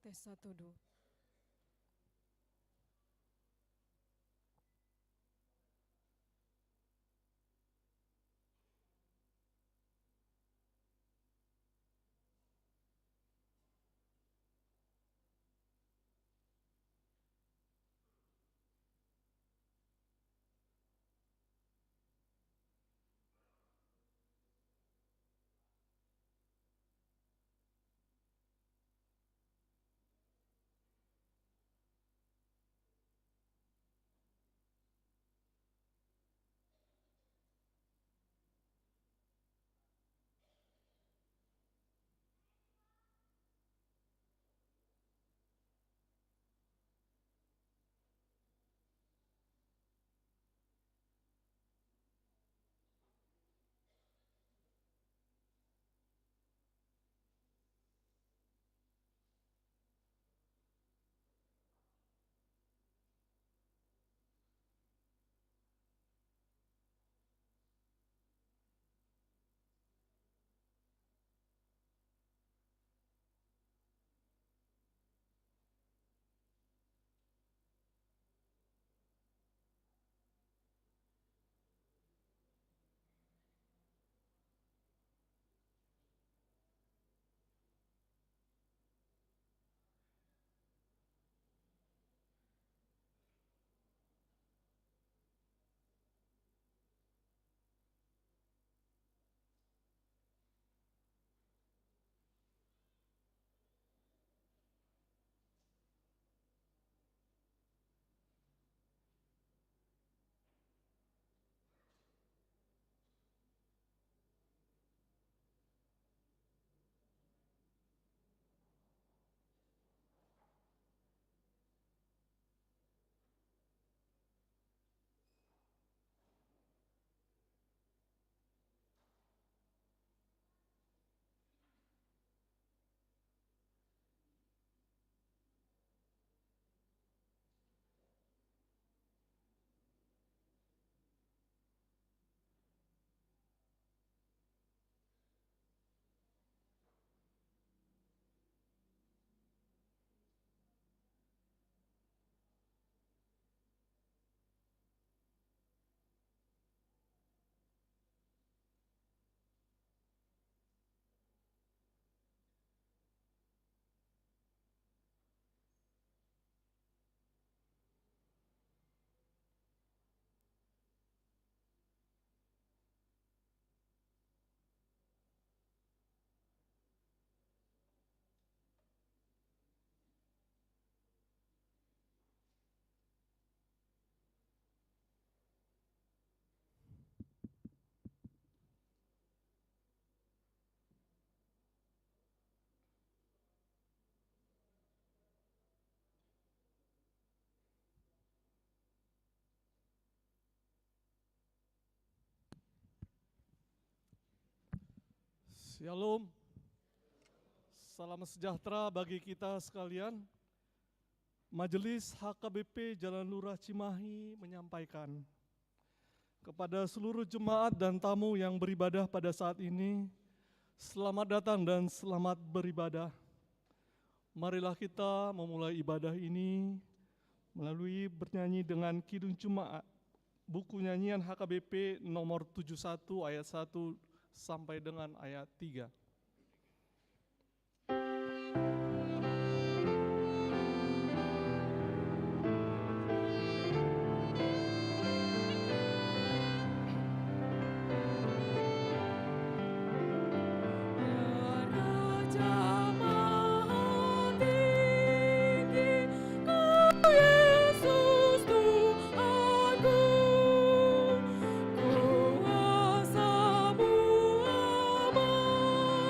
Tes 1, 2. Shalom, salam sejahtera bagi kita sekalian. Majelis HKBP Jalan Lurah Cimahi menyampaikan kepada seluruh jemaat dan tamu yang beribadah pada saat ini, selamat datang dan selamat beribadah. Marilah kita memulai ibadah ini melalui bernyanyi dengan Kidung Jemaat, buku nyanyian HKBP nomor 71 ayat 1 sampai dengan ayat 3. Kuasamu amat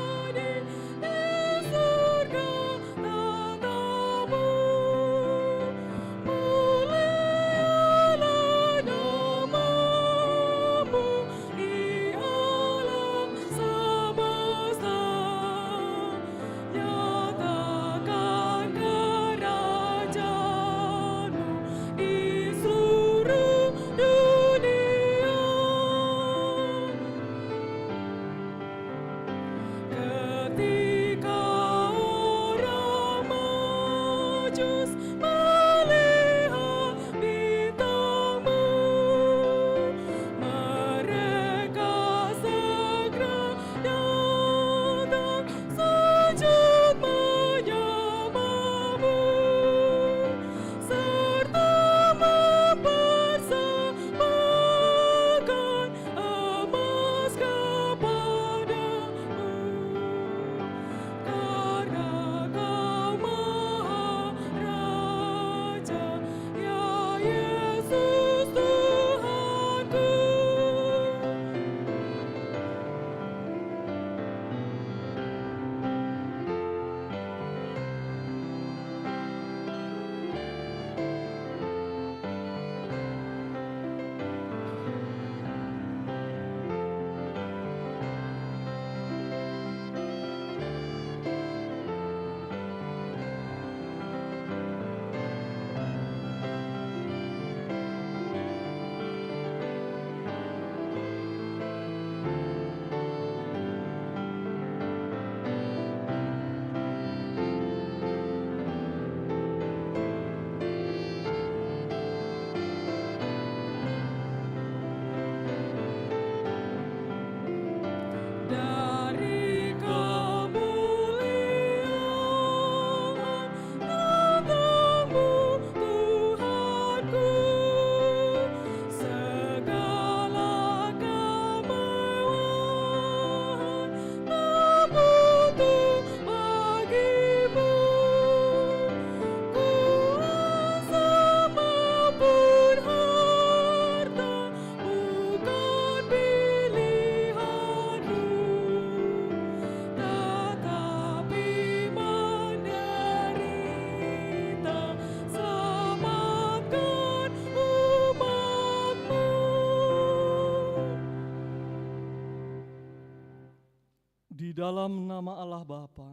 dalam nama Allah Bapa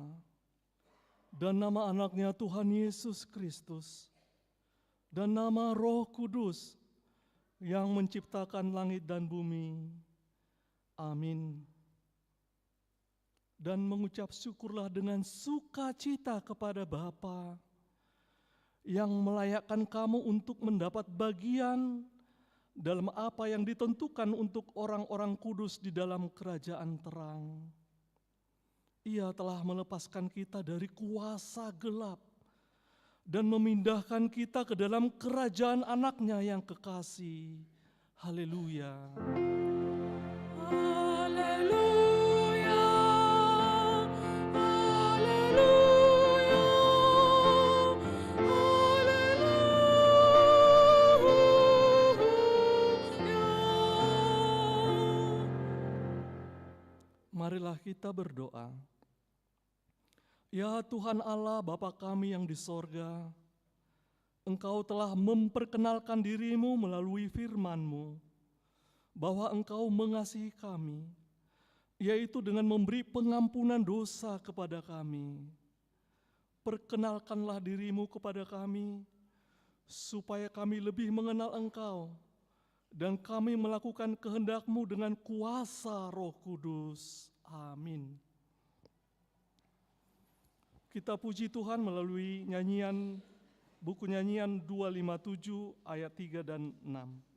dan nama anaknya Tuhan Yesus Kristus dan nama Roh Kudus yang menciptakan langit dan bumi. Amin. Dan mengucap syukurlah dengan sukacita kepada Bapa yang melayakkan kamu untuk mendapat bagian dalam apa yang ditentukan untuk orang-orang kudus di dalam kerajaan terang. Ia telah melepaskan kita dari kuasa gelap dan memindahkan kita ke dalam kerajaan anaknya yang kekasih. Haleluya. Haleluya. Marilah kita berdoa. Ya Tuhan Allah Bapa kami yang di sorga, Engkau telah memperkenalkan dirimu melalui firman-Mu, bahwa Engkau mengasihi kami, yaitu dengan memberi pengampunan dosa kepada kami. Perkenalkanlah dirimu kepada kami, supaya kami lebih mengenal Engkau, dan kami melakukan kehendak-Mu dengan kuasa Roh Kudus. Amin. Kita puji Tuhan melalui nyanyian, buku nyanyian 257 ayat 3 dan 6.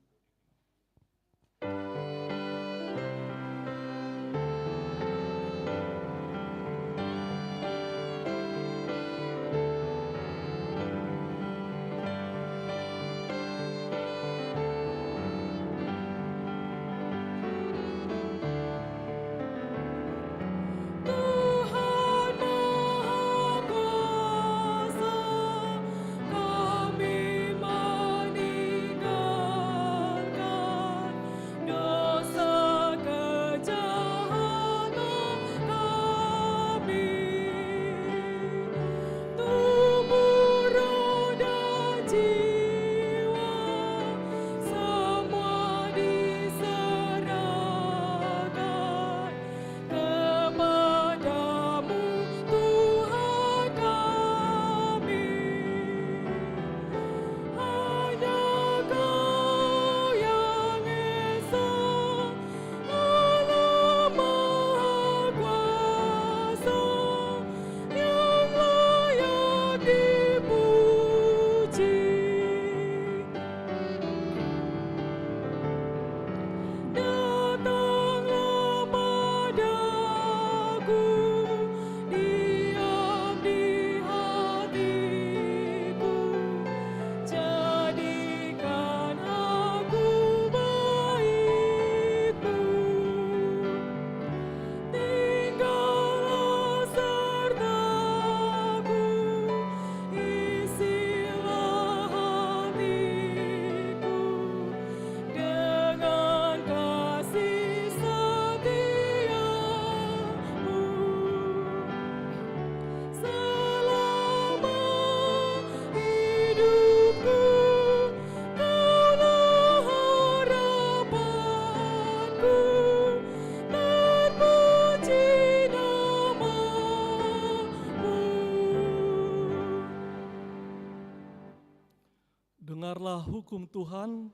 Dengarlah hukum Tuhan,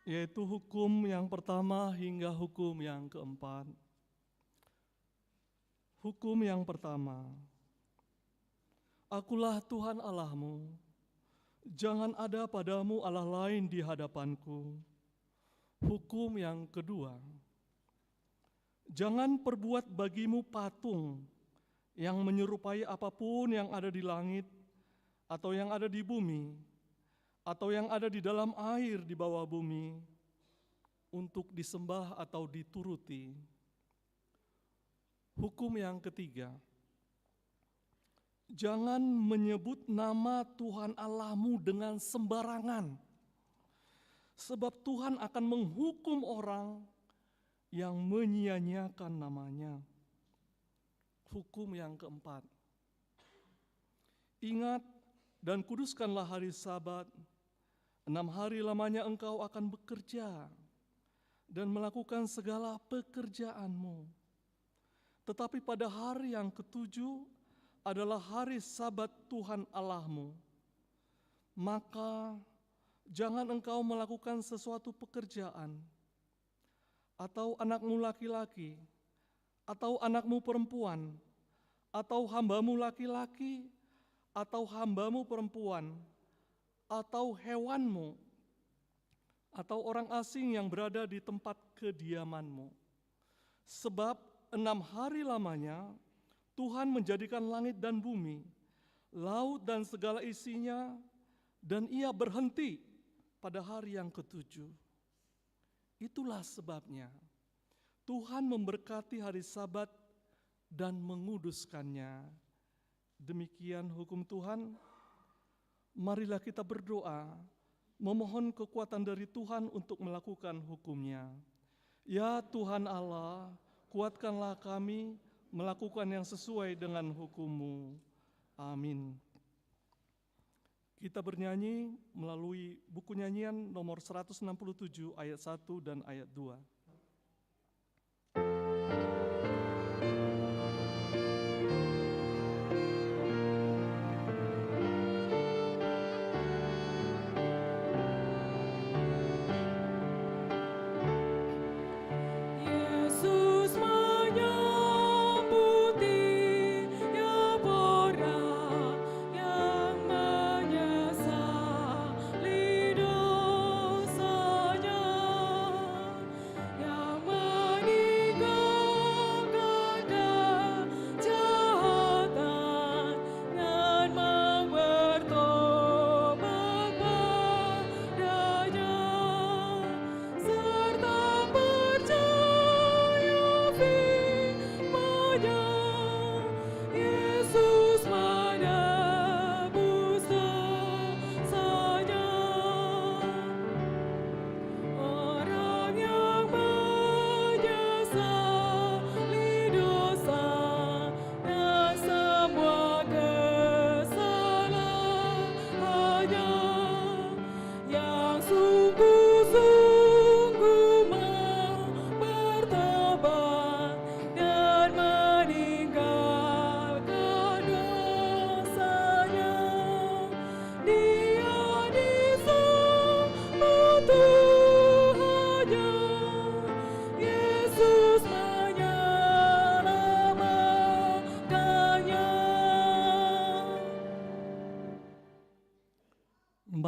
yaitu hukum yang pertama hingga hukum yang keempat. Hukum yang pertama, Akulah Tuhan Allahmu, jangan ada padamu Allah lain di hadapanku. Hukum yang kedua, jangan perbuat bagimu patung yang menyerupai apapun yang ada di langit, atau yang ada di bumi, atau yang ada di dalam air di bawah bumi, untuk disembah atau dituruti. Hukum yang ketiga, jangan menyebut nama Tuhan Allahmu dengan sembarangan, sebab Tuhan akan menghukum orang yang menyia-nyiakan namanya. Hukum yang keempat, ingat dan kuduskanlah hari Sabat. 6 hari lamanya engkau akan bekerja dan melakukan segala pekerjaanmu. Tetapi pada hari yang ketujuh adalah hari Sabat Tuhan Allahmu. Maka jangan engkau melakukan sesuatu pekerjaan, atau anakmu laki-laki, atau anakmu perempuan, atau hambamu laki-laki, atau hambamu perempuan, atau hewanmu, atau orang asing yang berada di tempat kediamanmu. Sebab 6 hari lamanya Tuhan menjadikan langit dan bumi, laut dan segala isinya, dan Ia berhenti pada hari yang ketujuh. Itulah sebabnya Tuhan memberkati hari Sabat dan menguduskannya. Demikian hukum Tuhan. Marilah kita berdoa, memohon kekuatan dari Tuhan untuk melakukan hukum-Nya. Ya Tuhan Allah, kuatkanlah kami melakukan yang sesuai dengan hukum-Mu. Amin. Kita bernyanyi melalui buku nyanyian nomor 167 ayat 1 dan ayat 2.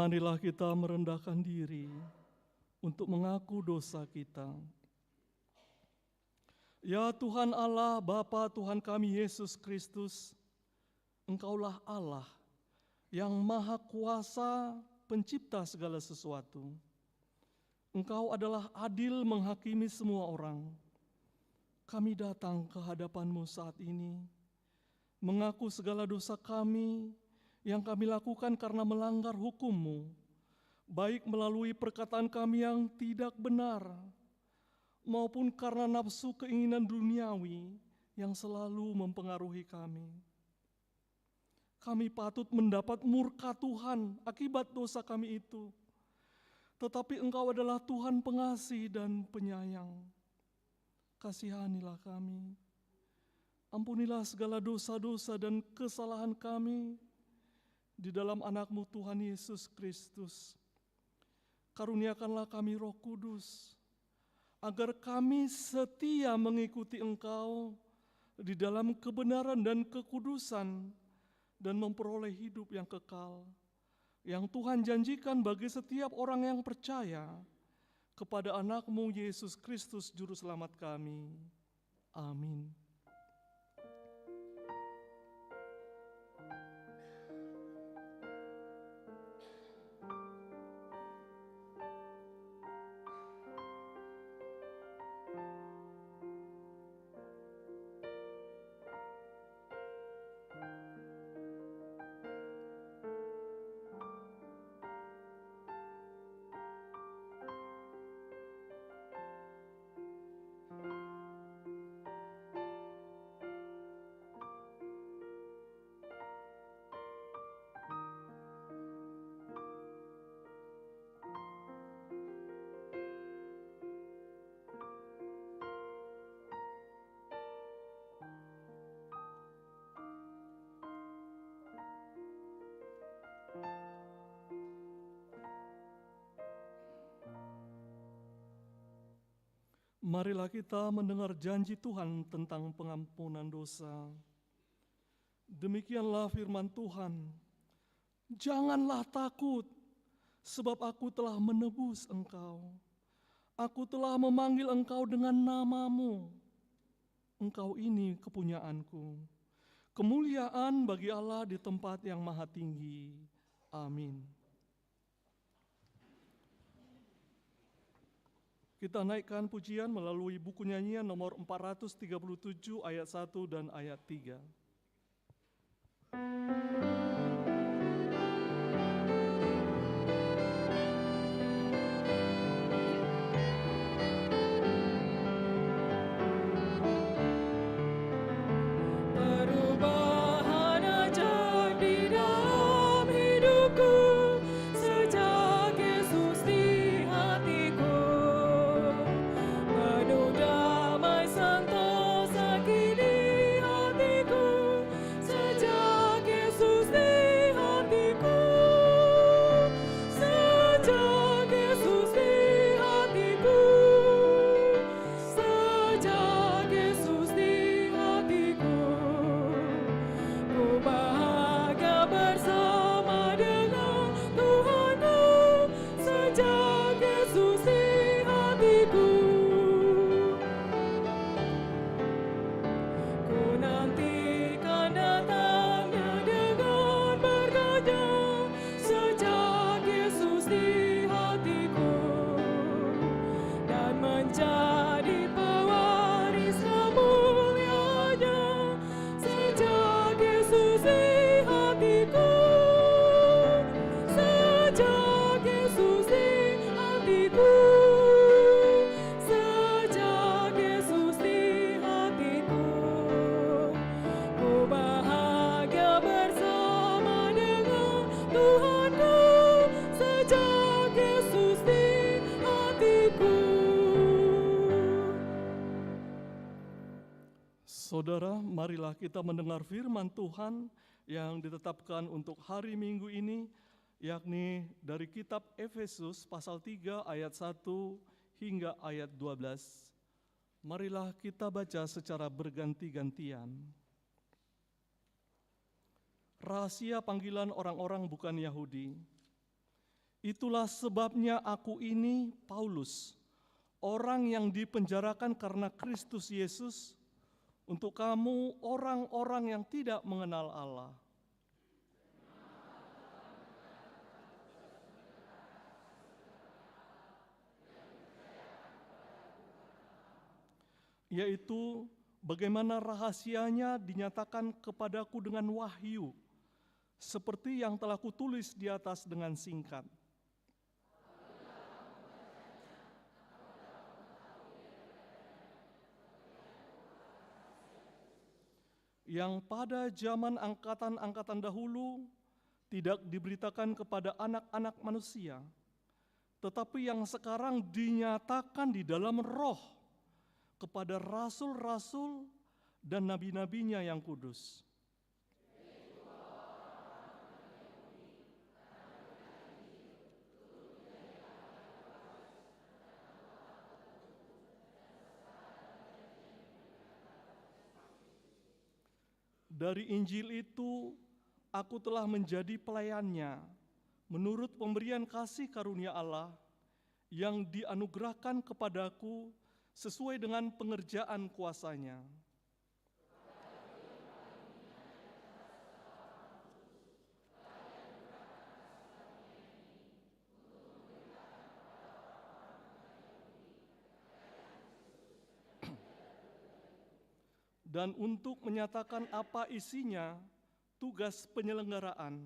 Marilah kita merendahkan diri untuk mengaku dosa kita. Ya Tuhan Allah, Bapa Tuhan kami Yesus Kristus, Engkaulah Allah yang Maha Kuasa, pencipta segala sesuatu. Engkau adalah adil menghakimi semua orang. Kami datang ke hadapan-Mu saat ini, mengaku segala dosa kami yang kami lakukan karena melanggar hukum-Mu, baik melalui perkataan kami yang tidak benar, maupun karena nafsu keinginan duniawi yang selalu mempengaruhi kami. Kami patut mendapat murka Tuhan akibat dosa kami itu, tetapi Engkau adalah Tuhan pengasih dan penyayang. Kasihanilah kami, ampunilah segala dosa-dosa dan kesalahan kami, di dalam anak-Mu Tuhan Yesus Kristus. Karuniakanlah kami Roh Kudus, agar kami setia mengikuti Engkau di dalam kebenaran dan kekudusan, dan memperoleh hidup yang kekal, yang Tuhan janjikan bagi setiap orang yang percaya kepada anak-Mu Yesus Kristus Juru Selamat kami. Amin. Marilah kita mendengar janji Tuhan tentang pengampunan dosa. Demikianlah firman Tuhan. Janganlah takut, sebab aku telah menebus engkau. Aku telah memanggil engkau dengan namamu. Engkau ini kepunyaanku. Kemuliaan bagi Allah di tempat yang maha tinggi. Amin. Kita naikkan pujian melalui buku nyanyian nomor 437 ayat 1 dan ayat 3. Saudara, marilah kita mendengar firman Tuhan yang ditetapkan untuk hari Minggu ini, yakni dari kitab Efesus pasal 3 ayat 1 hingga ayat 12. Marilah kita baca secara berganti-gantian. Rahasia panggilan orang-orang bukan Yahudi. Itulah sebabnya aku ini, Paulus, orang yang dipenjarakan karena Kristus Yesus, untuk kamu orang-orang yang tidak mengenal Allah. Yaitu bagaimana rahasianya dinyatakan kepadaku dengan wahyu, seperti yang telah kutulis di atas dengan singkat. Yang pada zaman angkatan-angkatan dahulu tidak diberitakan kepada anak-anak manusia, tetapi yang sekarang dinyatakan di dalam Roh kepada rasul-rasul dan nabi-nabinya yang kudus. Dari Injil itu, aku telah menjadi pelayannya, menurut pemberian kasih karunia Allah yang dianugerahkan kepadaku sesuai dengan pengerjaan kuasa-Nya. Dan untuk menyatakan apa isinya, tugas penyelenggaraan,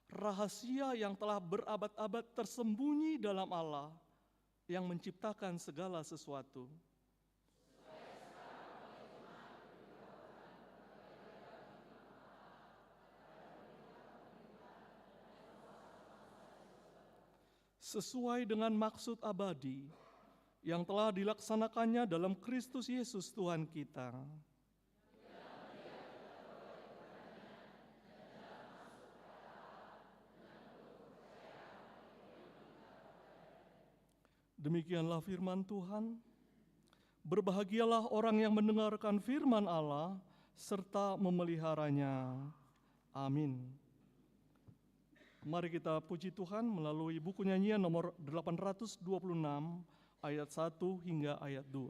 rahasia yang telah berabad-abad tersembunyi dalam Allah yang menciptakan segala sesuatu. Sesuai dengan maksud abadi yang telah dilaksanakannya dalam Kristus Yesus Tuhan kita. Demikianlah firman Tuhan. Berbahagialah orang yang mendengarkan firman Allah serta memeliharanya. Amin. Mari kita puji Tuhan melalui buku nyanyian nomor 826 ayat 1 hingga ayat 2.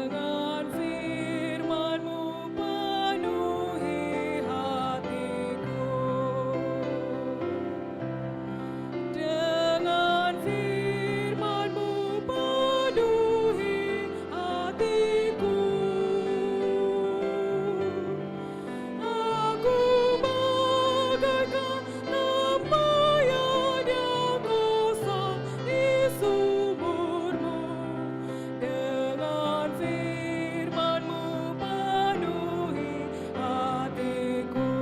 Dengan firman-Mu penuhi hatiku. Dengan firman-Mu penuhi hatiku. Aku bagaikan lampayan yang kosong di sumur-Mu. Dengan firman-Mu penuhi hatiku.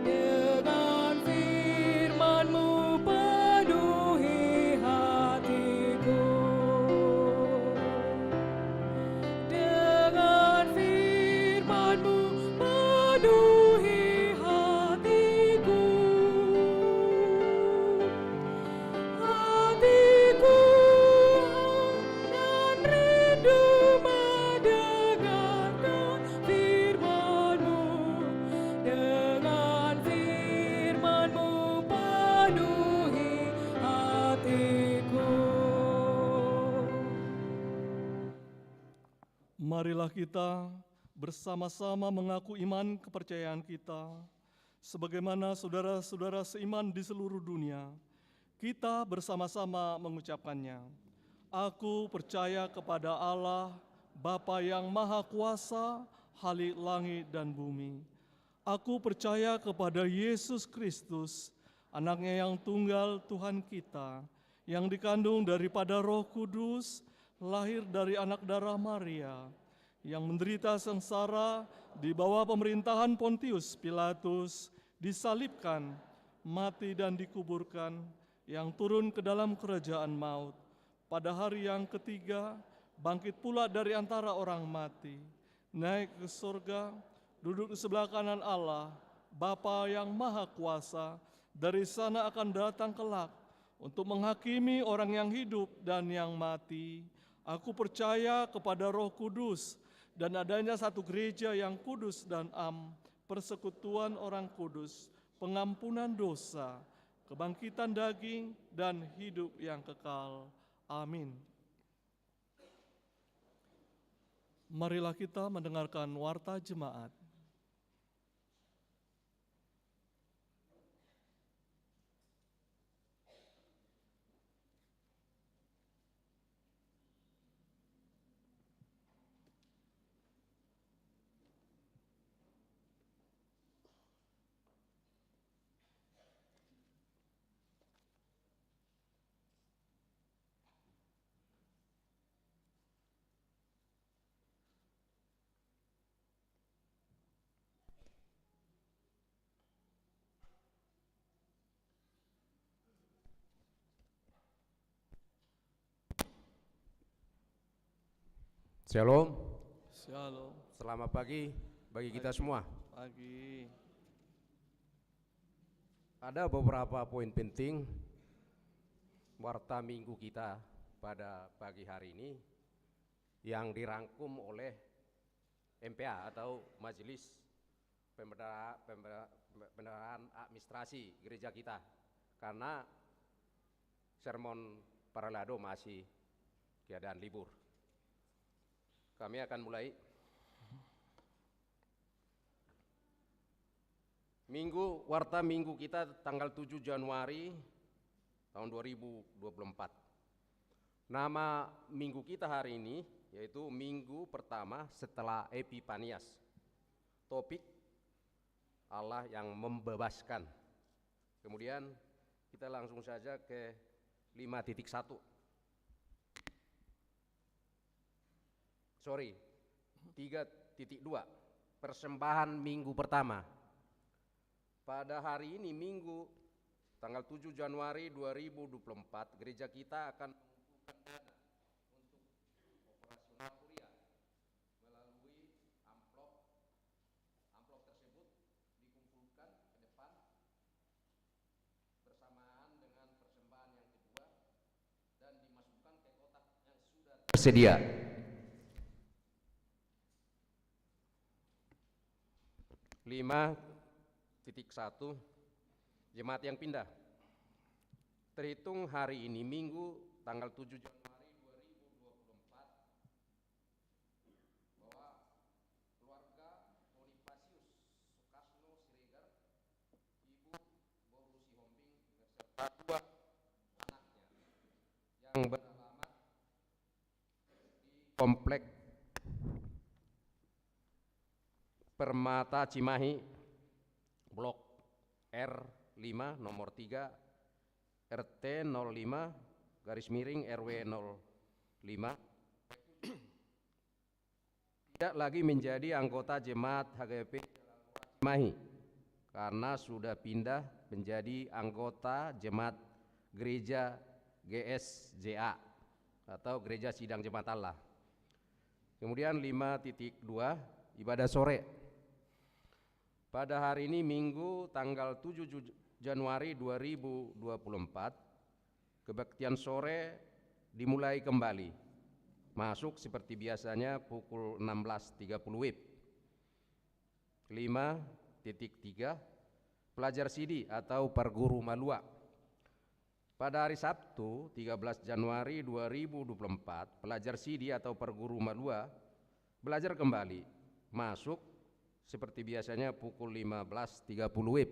Dengan firman-Mu penuhi hatiku. Dengan firman-Mu penuhi hatiku. Hatiku dan rindu mendengarkan firman-Mu. Dengan firman-Mu penuhi hatiku. Marilah kita bersama-sama mengaku iman kepercayaan kita, sebagaimana saudara-saudara seiman di seluruh dunia. Kita bersama-sama mengucapkannya. Aku percaya kepada Allah, Bapa yang Maha Kuasa, Khalik langit dan bumi. Aku percaya kepada Yesus Kristus, anaknya yang tunggal Tuhan kita, yang dikandung daripada Roh Kudus, lahir dari anak darah Maria, yang menderita sengsara di bawah pemerintahan Pontius Pilatus, disalibkan, mati dan dikuburkan, yang turun ke dalam kerajaan maut. Pada hari yang ketiga, bangkit pula dari antara orang mati, naik ke surga, duduk di sebelah kanan Allah, Bapa yang Maha Kuasa. Dari sana akan datang kelak untuk menghakimi orang yang hidup dan yang mati. Aku percaya kepada Roh Kudus dan adanya satu gereja yang kudus dan persekutuan orang kudus, pengampunan dosa, kebangkitan daging, dan hidup yang kekal. Amin. Marilah kita mendengarkan warta jemaat. Shalom, Shalom. selamat pagi bagi kita semua. Pagi. Ada beberapa poin penting warta minggu kita pada pagi hari ini yang dirangkum oleh MPA atau Majelis Pembenaran Administrasi Gereja kita, karena sermon Paralado masih keadaan libur. Kami akan mulai. Warta minggu kita tanggal 7 Januari tahun 2024. Nama minggu kita hari ini yaitu minggu pertama setelah Epifanias. Topik Allah yang membebaskan. Kemudian kita langsung saja ke 5.1. 3.2, persembahan minggu pertama. pada hari ini Minggu tanggal 7 Januari 2024 gereja kita akan mengumpulkan dana untuk operasional kuliah melalui amplop tersebut dikumpulkan ke depan bersamaan dengan persembahan yang kedua dan dimasukkan ke kotak yang sudah tersedia. Lima titik satu, jemaat yang pindah. Terhitung hari ini Minggu tanggal 7 Januari 2024 bahwa keluarga Bonifasius Sukasno Siregar, Ibu Bohlusi Hombing beserta dua anaknya yang beralamat di Komplek Permata Cimahi, Blok R5 nomor 3 RT 05 /RW 05 tidak lagi menjadi anggota jemaat HKBP Cimahi karena sudah pindah menjadi anggota jemaat gereja GSJA atau Gereja Sidang Jemaat Allah. Kemudian 5.2 ibadah sore. Pada hari ini Minggu tanggal 7 Januari 2024 kebaktian sore dimulai kembali. Masuk seperti biasanya pukul 16.30 WIB. 5.3 pelajar sidi atau perguru malua. Pada hari Sabtu 13 Januari 2024 pelajar sidi atau perguru malua belajar kembali. Masuk seperti biasanya pukul 15.30 WIB.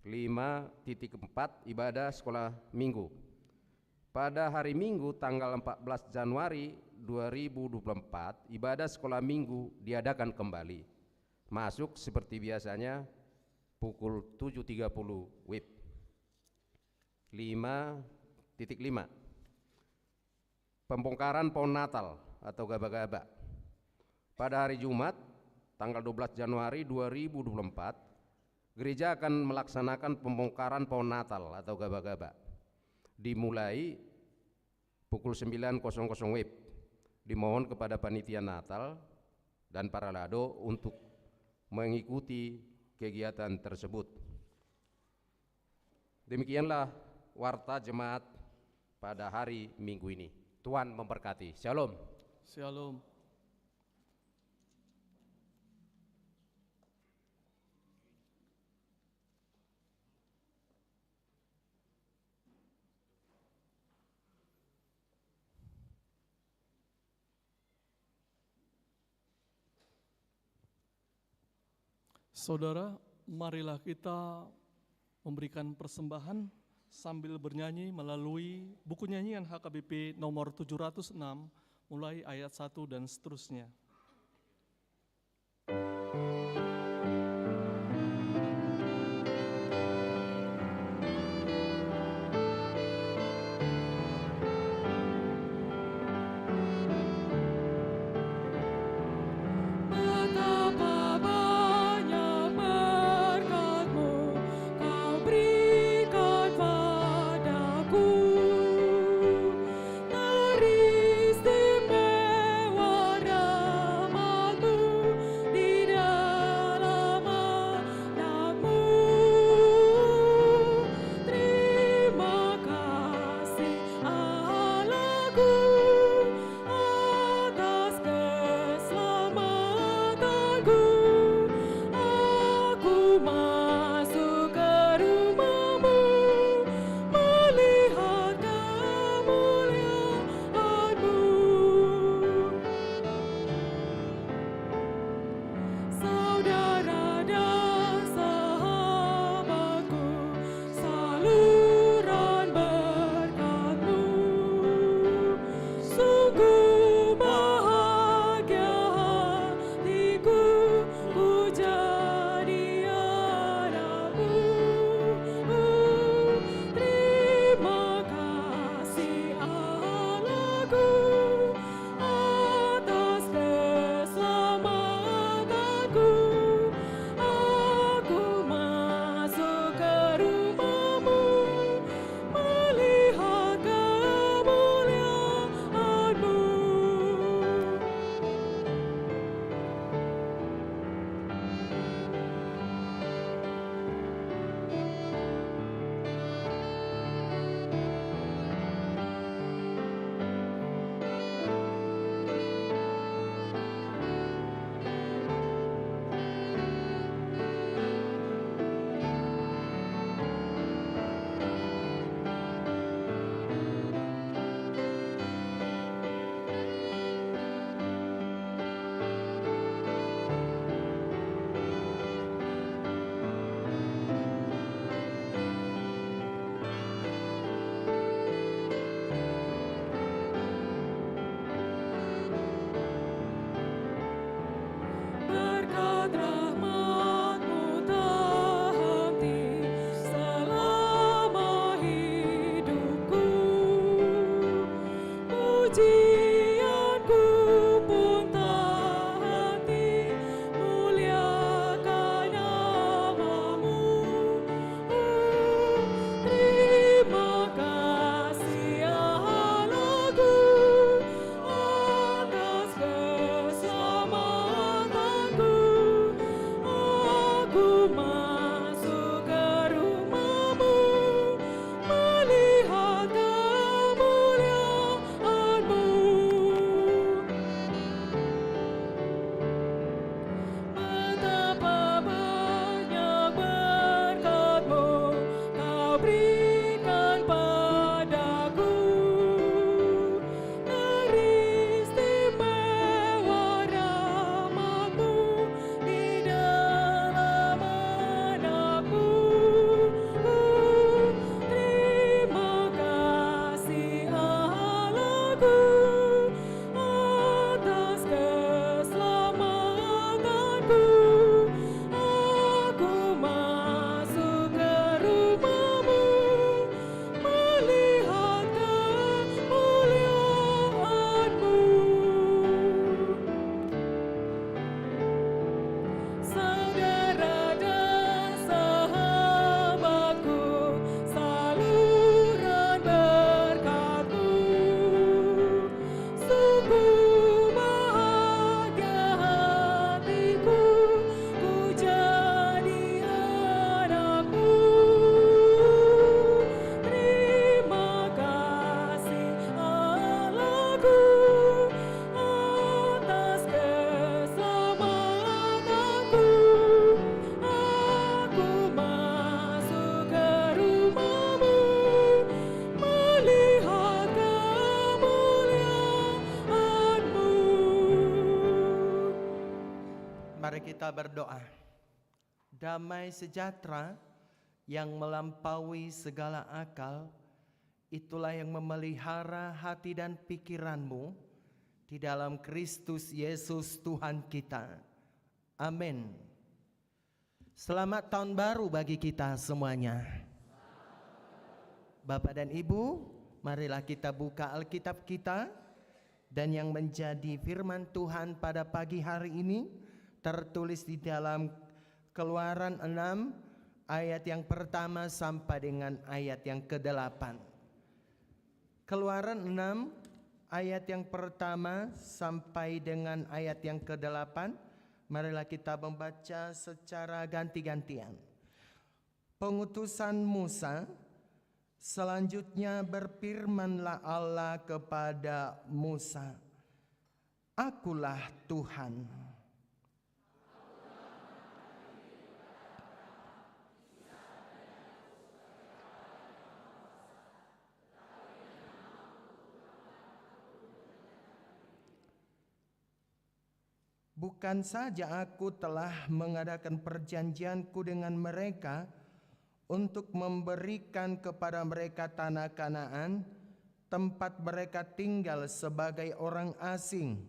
5.4 ibadah sekolah minggu. Pada hari Minggu tanggal 14 Januari 2024 ibadah sekolah minggu diadakan kembali. Masuk seperti biasanya pukul 7.30 WIB. 5.5 pembongkaran pohon Natal atau gaba-gaba. Pada hari Jumat tanggal 12 Januari 2024 gereja akan melaksanakan pembongkaran pohon Natal atau gaba-gaba dimulai pukul 9.00 WIB. Dimohon kepada panitia Natal dan para lado untuk mengikuti kegiatan tersebut. Demikianlah warta jemaat pada hari Minggu ini. Tuhan memberkati. Shalom. Shalom. Saudara, marilah kita memberikan persembahan sambil bernyanyi melalui buku nyanyian HKBP nomor 706 mulai ayat 1 dan seterusnya. Istimewa rahmat-Mu di dalam Mari kita berdoa. Damai sejahtera yang melampaui segala akal, itulah yang memelihara hati dan pikiranmu di dalam Kristus Yesus Tuhan kita. Amin. Selamat tahun baru bagi kita semuanya. Bapak dan Ibu, marilah kita buka Alkitab kita, dan yang menjadi firman Tuhan pada pagi hari ini tertulis di dalam Keluaran 6 ayat yang pertama sampai dengan ayat yang ke-8. Keluaran 6 ayat yang pertama sampai dengan ayat yang ke-8. Marilah kita membaca secara ganti-gantian. Pengutusan Musa. Selanjutnya berfirmanlah Allah kepada Musa, Akulah Tuhan. Bukan saja aku telah mengadakan perjanjianku dengan mereka untuk memberikan kepada mereka tanah Kanaan, tempat mereka tinggal sebagai orang asing.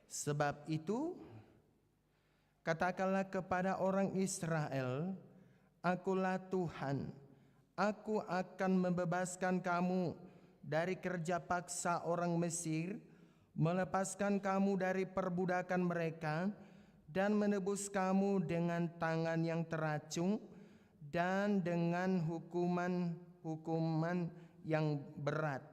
Sebab itu, katakanlah kepada orang Israel, Akulah Tuhan, aku akan membebaskan kamu dari kerja paksa orang Mesir, melepaskan kamu dari perbudakan mereka, dan menebus kamu dengan tangan yang teracung dan dengan hukuman yang berat.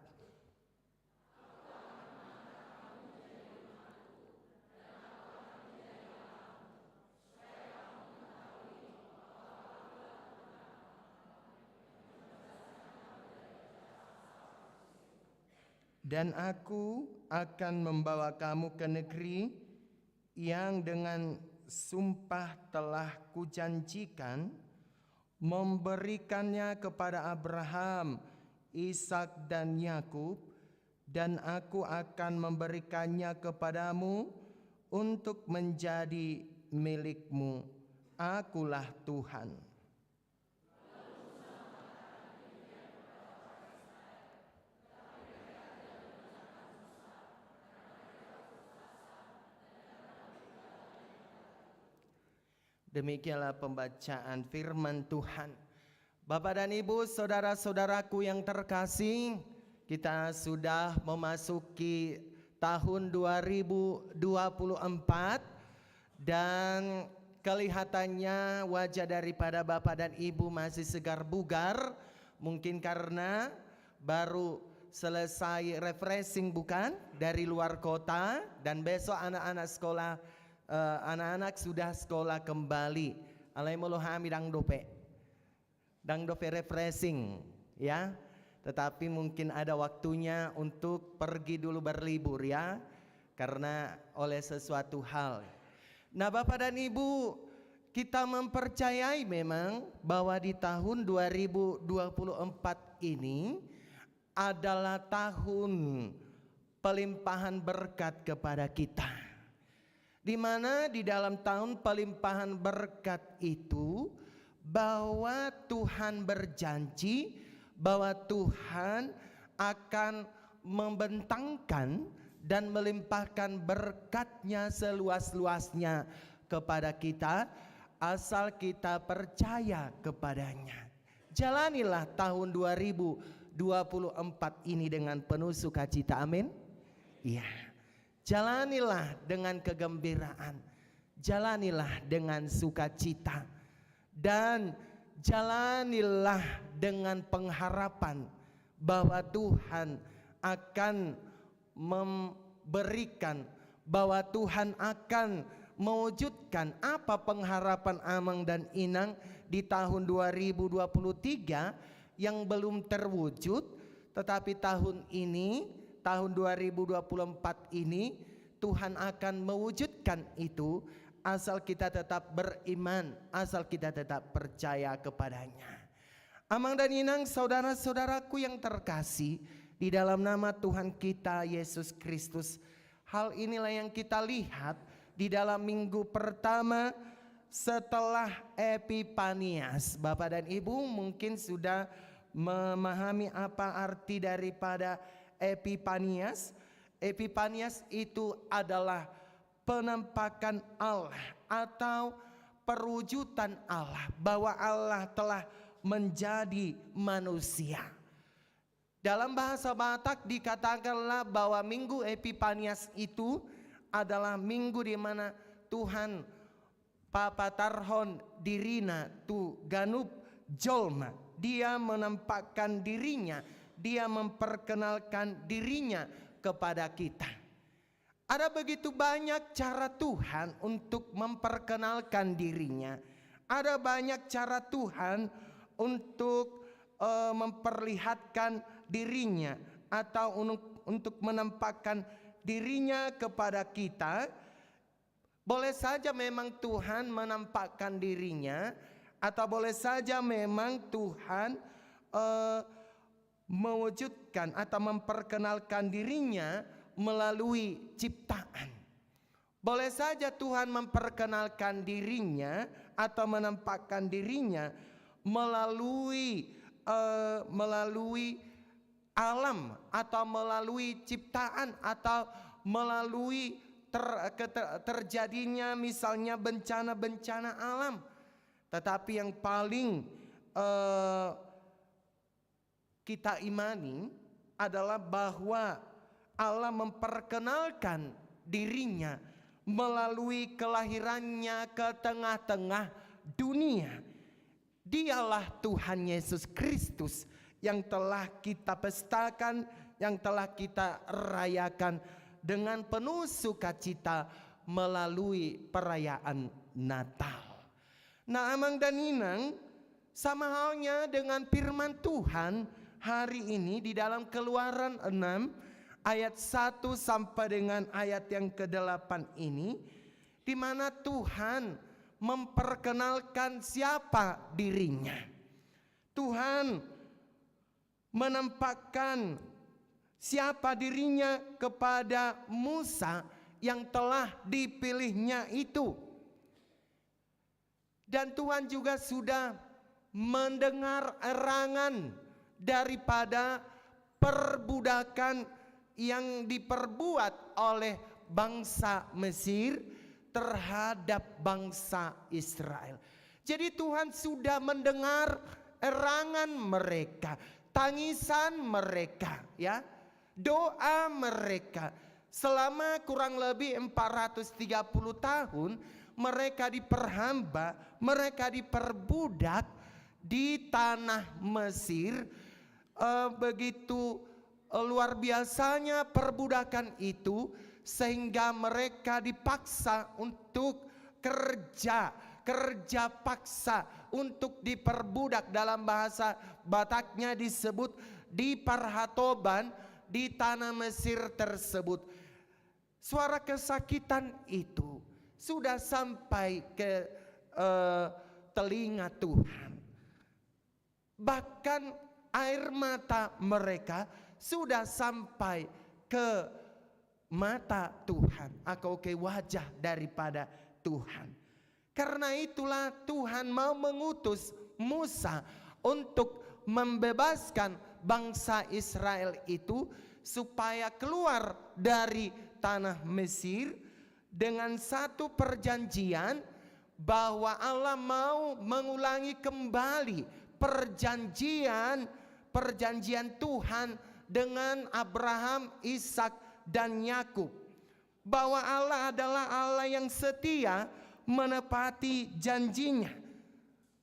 Dan aku akan membawa kamu ke negeri yang dengan sumpah telah kujanjikan, memberikannya kepada Abraham, Ishak dan Yakub, dan aku akan memberikannya kepadamu untuk menjadi milikmu. Akulah Tuhan. Demikianlah pembacaan firman Tuhan. Bapak dan Ibu, saudara-saudaraku yang terkasih, kita sudah memasuki tahun 2024 dan kelihatannya wajah daripada Bapak dan Ibu masih segar bugar, mungkin karena baru selesai refreshing bukan dari luar kota, dan besok anak-anak sekolah anak-anak sudah sekolah kembali. Alaimulohami dang dope refreshing ya. Tetapi mungkin ada waktunya untuk pergi dulu berlibur ya, karena oleh sesuatu hal. Nah Bapak dan Ibu, kita mempercayai memang bahwa di tahun 2024 ini adalah tahun pelimpahan berkat kepada kita, di mana di dalam tahun pelimpahan berkat itu bahwa Tuhan berjanji bahwa Tuhan akan membentangkan dan melimpahkan berkat-Nya seluas-luasnya kepada kita asal kita percaya kepadanya. Jalanilah tahun 2024 ini dengan penuh sukacita, amin. Iya. Jalanilah dengan kegembiraan, jalanilah dengan sukacita, dan jalanilah dengan pengharapan bahwa Tuhan akan memberikan, bahwa Tuhan akan mewujudkan apa pengharapan Amang dan Inang di tahun 2023 yang belum terwujud, tetapi tahun ini, tahun 2024 ini Tuhan akan mewujudkan itu asal kita tetap beriman, asal kita tetap percaya kepadanya. Amang dan Inang, saudara-saudaraku yang terkasih, di dalam nama Tuhan kita Yesus Kristus, hal inilah yang kita lihat di dalam minggu pertama setelah Epifanias. Bapak dan Ibu mungkin sudah memahami apa arti daripada Epifanias. Epifanias itu adalah penampakan Allah atau perwujudan Allah, bahwa Allah telah menjadi manusia. Dalam bahasa Batak dikatakanlah bahwa minggu Epifanias itu adalah minggu di mana Tuhan papatarhon dirina tu ganup jolma. Dia menampakkan dirinya, dia memperkenalkan dirinya kepada kita. Ada begitu banyak cara Tuhan untuk memperkenalkan dirinya. Ada banyak cara Tuhan untuk memperlihatkan dirinya atau untuk menampakkan dirinya kepada kita. Boleh saja memang Tuhan menampakkan dirinya, atau boleh saja memang Tuhan mewujudkan atau memperkenalkan dirinya melalui ciptaan. Boleh saja Tuhan memperkenalkan dirinya atau menampakkan dirinya melalui alam, atau melalui ciptaan, atau melalui terjadinya misalnya bencana-bencana alam. Tetapi yang paling kita imani adalah bahwa Allah memperkenalkan dirinya melalui kelahirannya ke tengah-tengah dunia. Dialah Tuhan Yesus Kristus yang telah kita pestakan, yang telah kita rayakan dengan penuh sukacita melalui perayaan Natal. Nah, Amang dan Inang, sama halnya dengan firman Tuhan hari ini di dalam Keluaran 6 ayat 1 sampai dengan ayat yang ke-8 ini, di mana Tuhan memperkenalkan siapa dirinya. Tuhan menampakkan siapa dirinya kepada Musa yang telah dipilihnya itu. Dan Tuhan juga sudah mendengar erangan daripada perbudakan yang diperbuat oleh bangsa Mesir terhadap bangsa Israel. Jadi Tuhan sudah mendengar erangan mereka, tangisan mereka, ya, doa mereka. Selama kurang lebih 430 tahun mereka diperhamba, mereka diperbudak di tanah Mesir. Begitu luar biasanya perbudakan itu, sehingga mereka dipaksa untuk kerja paksa untuk diperbudak. Dalam bahasa Bataknya disebut diparhatoban di tanah Mesir tersebut. Suara kesakitan itu sudah sampai ke telinga Tuhan. Bahkan air mata mereka sudah sampai ke mata Tuhan atau ke wajah daripada Tuhan. Karena itulah Tuhan mau mengutus Musa untuk membebaskan bangsa Israel itu supaya keluar dari tanah Mesir dengan satu perjanjian bahwa Allah mau mengulangi kembali perjanjian Tuhan dengan Abraham, Ishak dan Yakub, bahwa Allah adalah Allah yang setia menepati janjinya,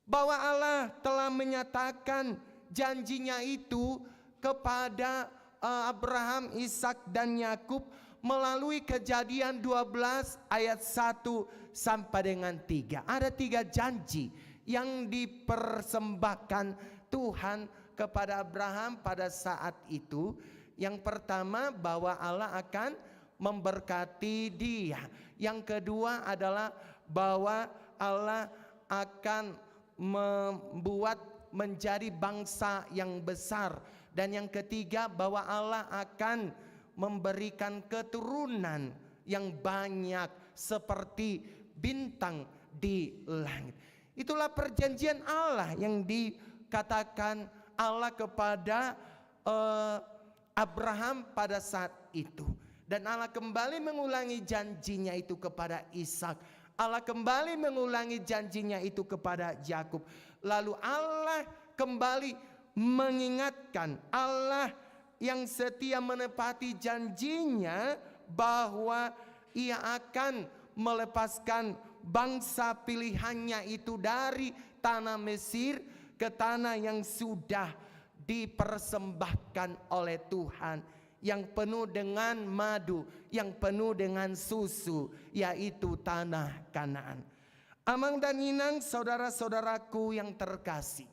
bahwa Allah telah menyatakan janjinya itu kepada Abraham, Ishak dan Yakub melalui Kejadian 12 ayat 1 sampai dengan 3. Ada 3 janji yang dipersembahkan Tuhan kepada Abraham pada saat itu. Yang pertama, bahwa Allah akan memberkati dia. Yang kedua adalah bahwa Allah akan membuat menjadi bangsa yang besar. Dan yang ketiga, bahwa Allah akan memberikan keturunan yang banyak seperti bintang di langit. Itulah perjanjian Allah yang dikatakan Allah kepada Abraham pada saat itu. Dan Allah kembali mengulangi janjinya itu kepada Ishak. Allah kembali mengulangi janjinya itu kepada Yakub. Lalu Allah kembali mengingatkan, Allah yang setia menepati janjinya bahwa Ia akan melepaskan bangsa pilihannya itu dari tanah Mesir ke tanah yang sudah dipersembahkan oleh Tuhan, yang penuh dengan madu, yang penuh dengan susu, yaitu tanah Kanaan. Amang dan Inang, saudara-saudaraku yang terkasih,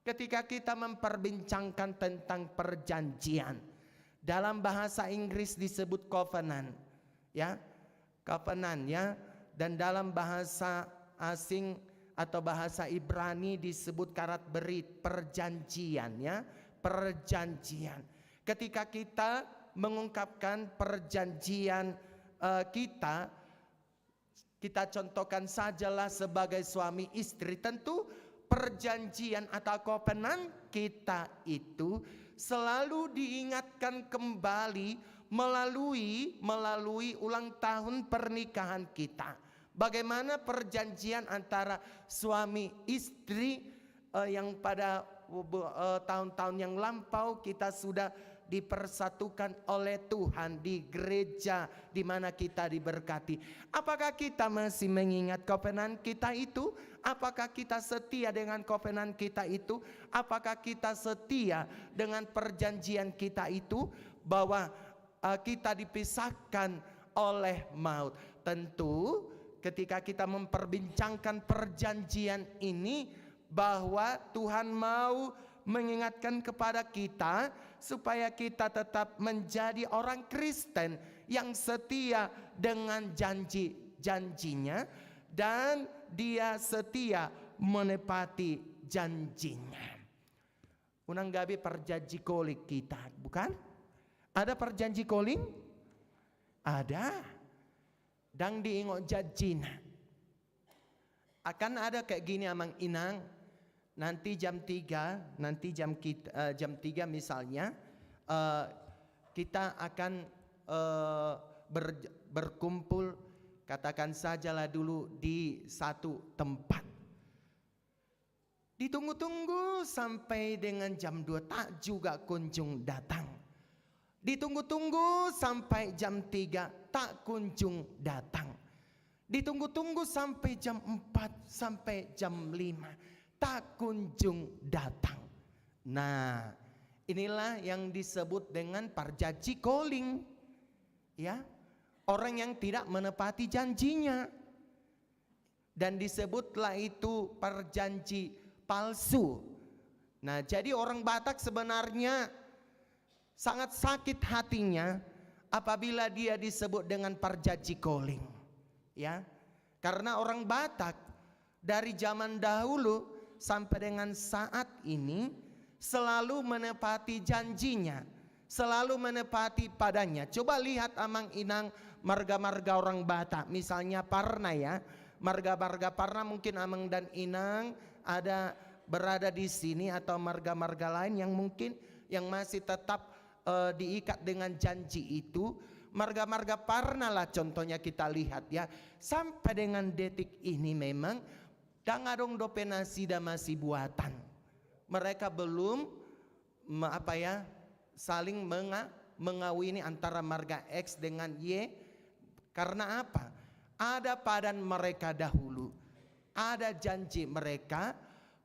ketika kita memperbincangkan tentang perjanjian, dalam bahasa Inggris disebut covenant, ya, covenant, ya, dan dalam bahasa asing atau bahasa Ibrani disebut karat berit, perjanjian, ya, perjanjian. Ketika kita mengungkapkan perjanjian kita contohkan sajalah sebagai suami istri, tentu perjanjian atau covenant kita itu selalu diingatkan kembali melalui ulang tahun pernikahan kita. Bagaimana perjanjian antara suami istri yang pada tahun-tahun yang lampau kita sudah dipersatukan oleh Tuhan di gereja di mana kita diberkati. Apakah kita masih mengingat covenant kita itu? Apakah kita setia dengan covenant kita itu? Apakah kita setia dengan perjanjian kita itu bahwa kita dipisahkan oleh maut? Tentu ketika kita memperbincangkan perjanjian ini, bahwa Tuhan mau mengingatkan kepada kita supaya kita tetap menjadi orang Kristen yang setia dengan janji-janjinya, dan dia setia menepati janjinya. Unang gabi perjanji kolik kita, bukan? Ada perjanji koling? Ada. Dan diingot janjina. Akan ada kayak gini Amang Inang. Nanti jam 3, jam 3 misalnya kita akan berkumpul, katakan sajalah dulu di satu tempat. Ditunggu-tunggu sampai dengan jam 2 tak juga kunjung datang. Ditunggu-tunggu sampai jam 3 tak kunjung datang. Ditunggu-tunggu sampai jam 4 sampai jam 5 tak kunjung datang. Nah, inilah yang disebut dengan perjanji calling, ya, orang yang tidak menepati janjinya, dan disebutlah itu perjanji palsu. Nah, jadi orang Batak sebenarnya sangat sakit hatinya apabila dia disebut dengan perjanji calling, ya, karena orang Batak dari zaman dahulu sampai dengan saat ini selalu menepati janjinya, selalu menepati padanya. Coba lihat Amang Inang marga-marga orang Batak, misalnya Parna, ya, marga-marga Parna. Mungkin Amang dan Inang ada berada di sini, atau marga-marga lain yang mungkin yang masih tetap diikat dengan janji itu. Marga-marga Parna lah contohnya kita lihat, ya, sampai dengan detik ini memang dangadong dopenasi dan masih buatan. Mereka belum saling mengawini antara marga X dengan Y. Karena apa? Ada padan mereka dahulu, ada janji mereka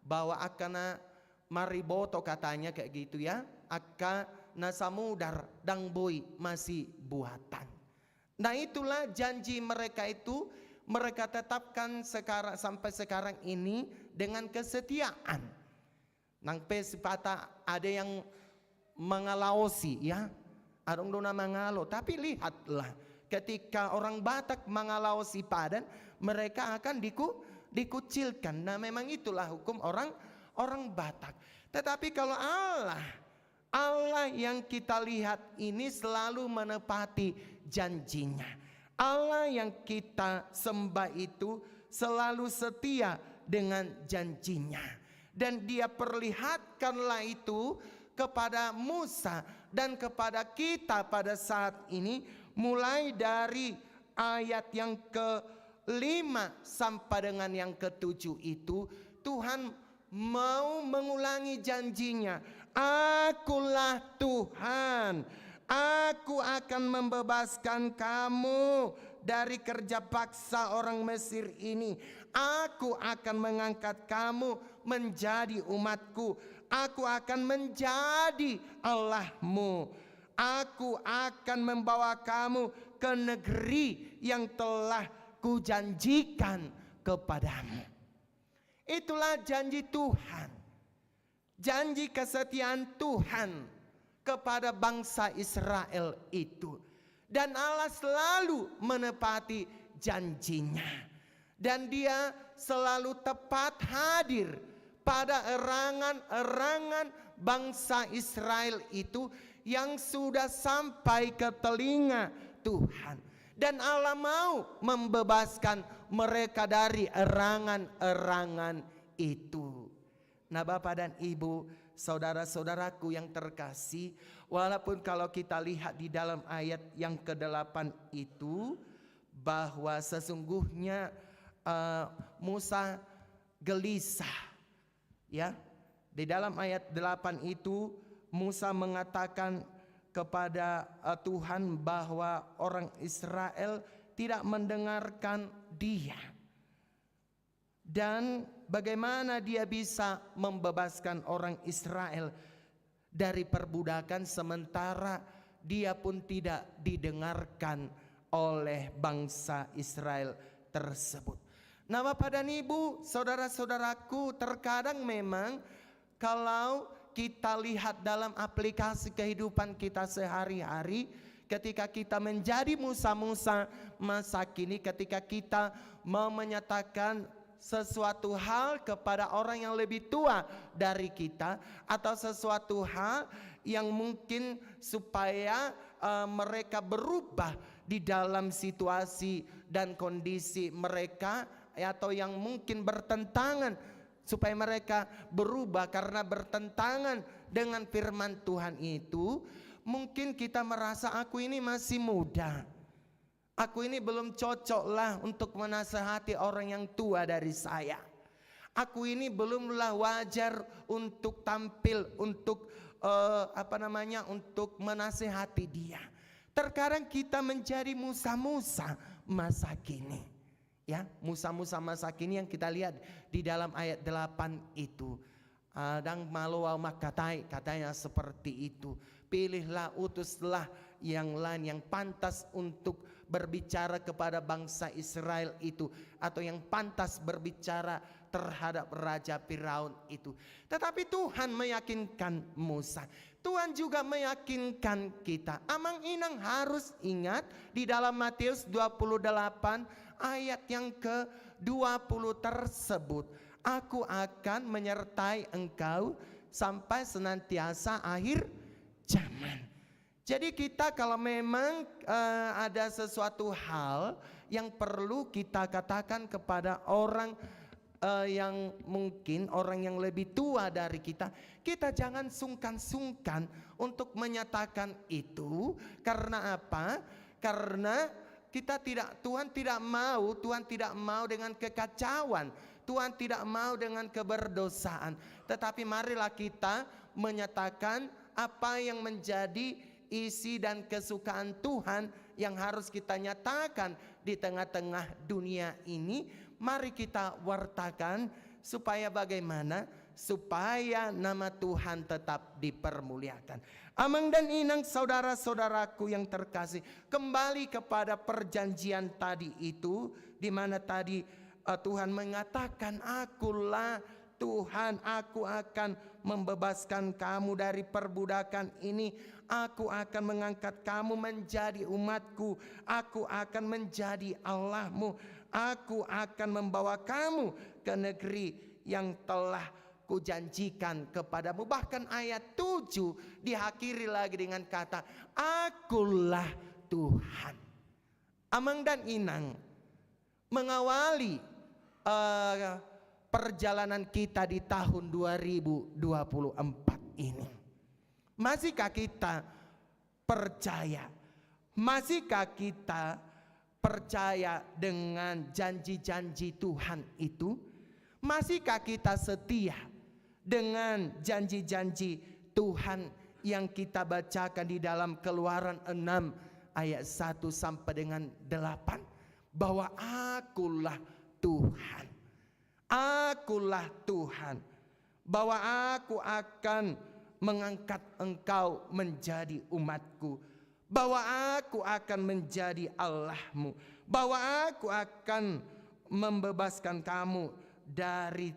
bahwa akan mariboto, katanya kayak gitu, ya, akan nasamudar dang boy masih buatan. Nah, itulah janji mereka itu mereka tetapkan sekarang sampai sekarang ini dengan kesetiaan. Nang pesipata ada yang mengalausi, ya, adong dona mangalo. Tapi lihatlah, ketika orang Batak mengalausi padan, mereka akan dikucilkan. Nah, memang itulah hukum orang orang Batak. Tetapi kalau Allah yang kita lihat ini selalu menepati janjinya. Allah yang kita sembah itu selalu setia dengan janjinya. Dan dia perlihatkanlah itu kepada Musa dan kepada kita pada saat ini, mulai dari ayat yang ke-5 sampai dengan yang ke-7 itu Tuhan mau mengulangi janjinya. Akulah Tuhan, aku akan membebaskan kamu dari kerja paksa orang Mesir ini. Aku akan mengangkat kamu menjadi umatku. Aku akan menjadi Allahmu. Aku akan membawa kamu ke negeri yang telah kujanjikan kepadamu. Itulah janji Tuhan, janji kesetiaan Tuhan kepada bangsa Israel itu. Dan Allah selalu menepati janjinya. Dan dia selalu tepat hadir pada erangan-erangan bangsa Israel itu yang sudah sampai ke telinga Tuhan. Dan Allah mau membebaskan mereka dari erangan-erangan itu. Nah, Bapak dan Ibu, saudara-saudaraku yang terkasih, walaupun kalau kita lihat di dalam ayat yang ke-8 itu, bahwa sesungguhnya Musa gelisah, ya. Di dalam ayat 8 itu Musa mengatakan kepada Tuhan bahwa orang Israel tidak mendengarkan dia. Dan bagaimana dia bisa membebaskan orang Israel dari perbudakan sementara dia pun tidak didengarkan oleh bangsa Israel tersebut. Nah, Bapak dan Ibu, saudara-saudaraku, terkadang memang kalau kita lihat dalam aplikasi kehidupan kita sehari-hari, ketika kita menjadi Musa-Musa masa kini, ketika kita mau menyatakan sesuatu hal kepada orang yang lebih tua dari kita, atau sesuatu hal yang mungkin supaya mereka berubah di dalam situasi dan kondisi mereka, atau yang mungkin bertentangan, supaya mereka berubah karena bertentangan dengan firman Tuhan itu, mungkin kita merasa aku ini masih muda, aku ini belum cocok lah untuk menasehati orang yang tua dari saya. Aku ini belumlah wajar untuk tampil, untuk untuk menasehati dia. Terkadang kita menjadi Musa-Musa masa kini, ya, Musa-Musa masa kini yang kita lihat di dalam ayat 8 itu. Dan maluau makatai, katanya seperti itu. Pilihlah, utuslah yang lain yang pantas untuk berbicara kepada bangsa Israel itu, atau yang pantas berbicara terhadap Raja Firaun itu. Tetapi Tuhan meyakinkan Musa. Tuhan juga meyakinkan kita. Amang inang harus ingat di dalam Matius 28 ayat yang ke-20 tersebut. Aku akan menyertai engkau sampai senantiasa akhir zaman. Jadi kita kalau memang ada sesuatu hal yang perlu kita katakan kepada orang yang mungkin orang yang lebih tua dari kita, kita jangan sungkan-sungkan untuk menyatakan itu. Karena apa? Karena Tuhan tidak mau dengan kekacauan, Tuhan tidak mau dengan keberdosaan. Tetapi marilah kita menyatakan apa yang menjadi isi dan kesukaan Tuhan yang harus kita nyatakan di tengah-tengah dunia ini. Mari kita wartakan supaya bagaimana? Supaya nama Tuhan tetap dipermuliakan. Amang dan inang, saudara-saudaraku yang terkasih, kembali kepada perjanjian tadi itu, di mana tadi Tuhan mengatakan, akulah Tuhan, aku akan membebaskan kamu dari perbudakan ini. Aku akan mengangkat kamu menjadi umatku. Aku akan menjadi Allahmu. Aku akan membawa kamu ke negeri yang telah kujanjikan kepadamu. Bahkan ayat 7 diakhiri lagi dengan kata, Akulah Tuhan. Amang dan Inang, mengawali perjalanan kita di tahun 2024 ini, masihkah kita percaya? Masihkah kita percaya dengan janji-janji Tuhan itu? Masihkah kita setia dengan janji-janji Tuhan yang kita bacakan di dalam Keluaran 6 ayat 1 sampai dengan 8, bahwa akulah Tuhan, akulah Tuhan, bahwa aku akan mengangkat engkau menjadi umatku, bahwa aku akan menjadi Allahmu, bahwa aku akan membebaskan kamu dari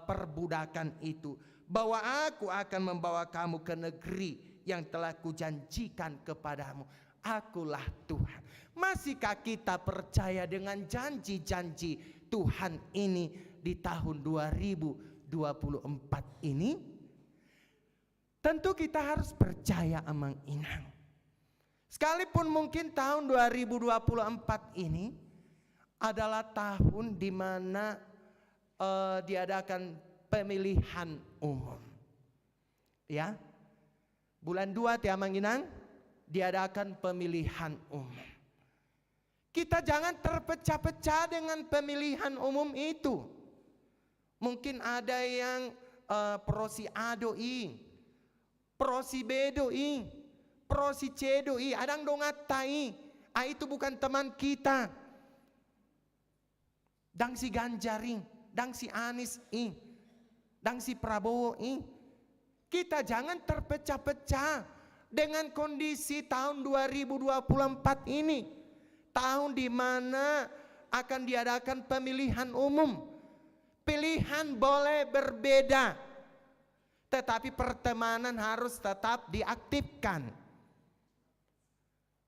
perbudakan itu, bahwa aku akan membawa kamu ke negeri yang telah kujanjikan kepadamu. Akulah Tuhan. Masihkah kita percaya dengan janji-janji Tuhan ini di tahun 2024 ini? Tentu kita harus percaya, Amang Inang. Sekalipun mungkin tahun 2024 ini adalah tahun di mana diadakan pemilihan umum. Ya. Bulan 2 Amang Inang diadakan pemilihan umum. Kita jangan terpecah-pecah dengan pemilihan umum itu. Mungkin ada yang pro si A doi, pro si B doi, pro si C doi, adang dongatai. Itu bukan teman kita. Dang si Ganjaring, dang si Anies dang si Prabowo Kita jangan terpecah-pecah dengan kondisi tahun 2024 ini, tahun di mana akan diadakan pemilihan umum. Pilihan boleh berbeda, tetapi pertemanan harus tetap diaktifkan.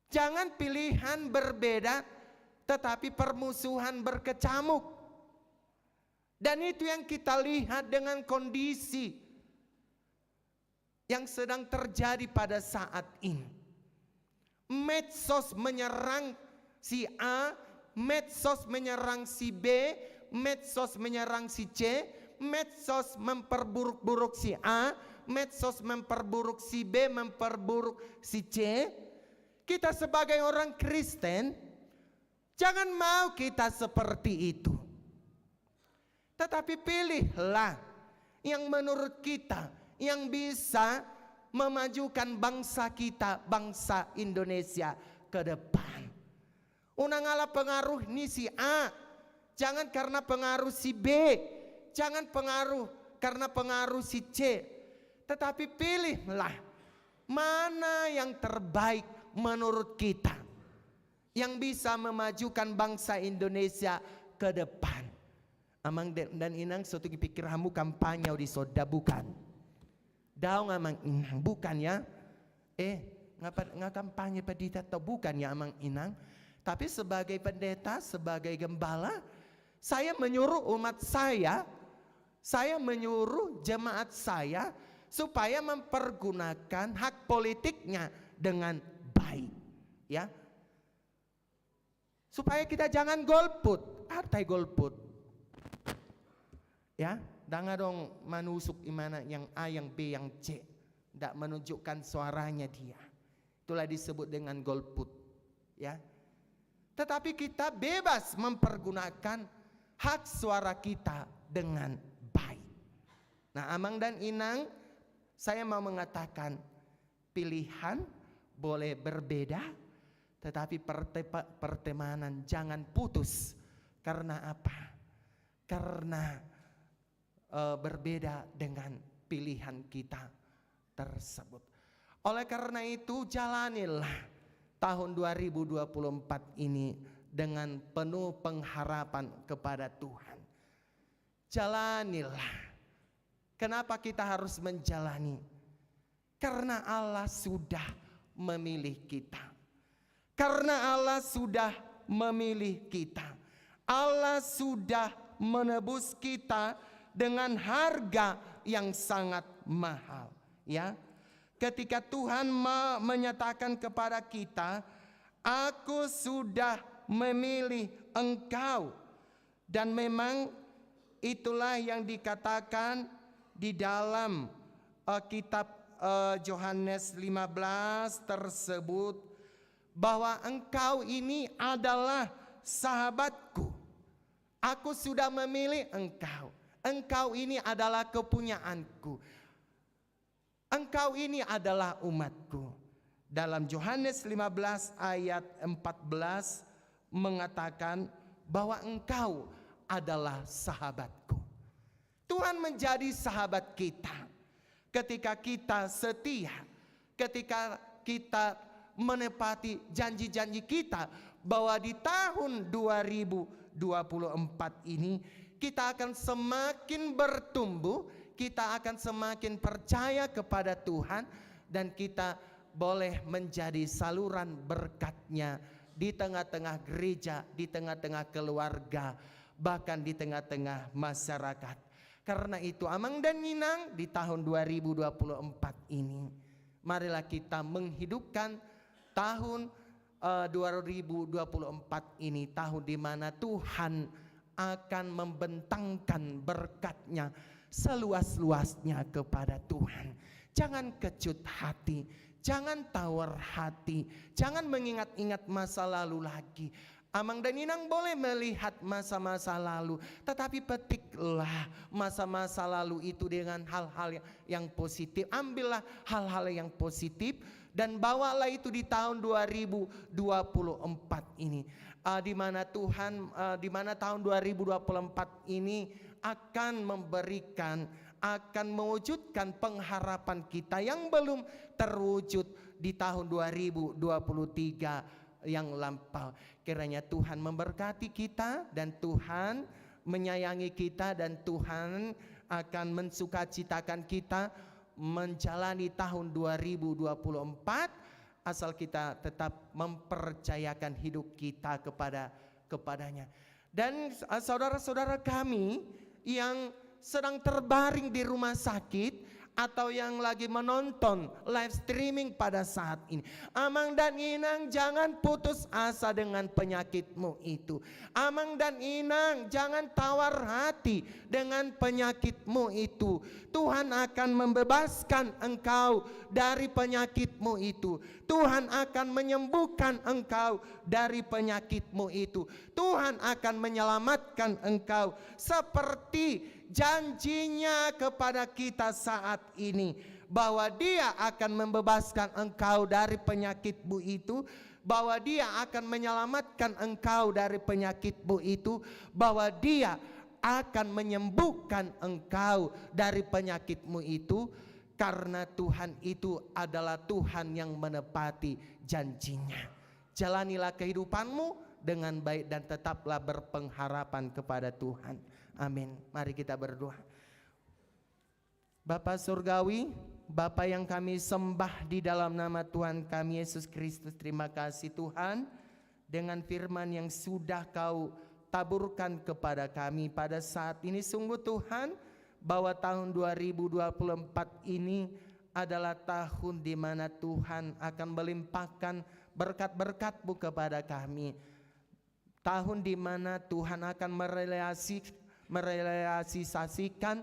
Jangan pilihan berbeda, tetapi permusuhan berkecamuk. Dan itu yang kita lihat dengan kondisi yang sedang terjadi pada saat ini. Medsos menyerang si A, medsos menyerang si B, medsos menyerang si C, medsos memperburuk-buruk si A, medsos memperburuk si B, memperburuk si C. Kita sebagai orang Kristen, jangan mau kita seperti itu. Tetapi pilihlah yang menurut kita yang bisa memajukan bangsa kita, bangsa Indonesia ke depan. Unang ala pengaruh ni si A, jangan karena pengaruh si B, jangan karena pengaruh si C, tetapi pilihlah mana yang terbaik menurut kita, yang bisa memajukan bangsa Indonesia ke depan. Amang dan Inang suatu pikir kamu kampanye di soda bukan? Daung Amang Inang bukan ya? Ngapa kampanye pendeta atau bukan ya Amang Inang? Tapi sebagai pendeta, sebagai gembala, saya menyuruh umat saya menyuruh jemaat saya supaya mempergunakan hak politiknya dengan baik, ya. Supaya kita jangan golput, artai golput, ya. Jangan dong manusuk imana yang A, yang B, yang C, tidak menunjukkan suaranya dia. Itulah disebut dengan golput, ya. Tetapi kita bebas mempergunakan hak suara kita dengan baik. Nah, Amang dan Inang, saya mau mengatakan pilihan boleh berbeda, tetapi pertemanan jangan putus. Karena apa? Karena berbeda dengan pilihan kita tersebut. Oleh karena itu jalanilah tahun 2024 ini dengan penuh pengharapan kepada Tuhan. Jalanilah. Kenapa kita harus menjalani? Karena Allah sudah memilih kita. Karena Allah sudah memilih kita. Allah sudah menebus kita dengan harga yang sangat mahal, ya. Ketika Tuhan menyatakan kepada kita, aku sudah memilih engkau. Dan memang itulah yang dikatakan di dalam kitab Yohanes 15 tersebut, bahwa engkau ini adalah sahabatku. Aku sudah memilih engkau. Engkau ini adalah kepunyaanku. Engkau ini adalah umatku. Dalam Yohanes 15 ayat 14 mengatakan bahwa engkau adalah sahabatku. Tuhan menjadi sahabat kita ketika kita setia, ketika kita menepati janji-janji kita, bahwa di tahun 2024 ini kita akan semakin bertumbuh, kita akan semakin percaya kepada Tuhan, dan kita boleh menjadi saluran berkat-Nya di tengah-tengah gereja, di tengah-tengah keluarga, bahkan di tengah-tengah masyarakat. Karena itu Amang dan Minang, di tahun 2024 ini, marilah kita menghidupkan tahun 2024 ini, tahun di mana Tuhan akan membentangkan berkat-Nya seluas-luasnya kepada Tuhan. Jangan kecut hati, jangan tawar hati, jangan mengingat-ingat masa lalu lagi. Amang dan Inang boleh melihat masa-masa lalu, tetapi petiklah masa-masa lalu itu dengan hal-hal yang positif. Ambillah hal-hal yang positif dan bawalah itu di tahun 2024 ini, di mana Tuhan, di mana tahun 2024 ini akan memberikan, akan mewujudkan pengharapan kita yang belum terwujud di tahun 2023 yang lampau. Kiranya Tuhan memberkati kita, dan Tuhan menyayangi kita, dan Tuhan akan mensukacitakan kita menjalani tahun 2024 asal kita tetap mempercayakan hidup kita kepadanya. Dan saudara-saudara kami yang sedang terbaring di rumah sakit atau yang lagi menonton live streaming pada saat ini, Amang dan Inang jangan putus asa dengan penyakitmu itu. Amang dan Inang jangan tawar hati dengan penyakitmu itu. Tuhan akan membebaskan engkau dari penyakitmu itu. Tuhan akan menyembuhkan engkau dari penyakitmu itu. Tuhan akan menyelamatkan engkau seperti janjinya kepada kita saat ini, bahwa Dia akan membebaskan engkau dari penyakitmu itu, bahwa Dia akan menyelamatkan engkau dari penyakitmu itu, bahwa Dia akan menyembuhkan engkau dari penyakitmu itu, karena Tuhan itu adalah Tuhan yang menepati janjinya. Jalanilah kehidupanmu dengan baik dan tetaplah berpengharapan kepada Tuhan. Amin. Mari kita berdoa. Bapa Surgawi, Bapa yang kami sembah di dalam nama Tuhan kami Yesus Kristus, terima kasih Tuhan dengan firman yang sudah Kau taburkan kepada kami pada saat ini. Sungguh Tuhan, bahwa tahun 2024 ini adalah tahun di mana Tuhan akan melimpahkan berkat-berkat-Mu kepada kami. Tahun di mana Tuhan akan merealisasikan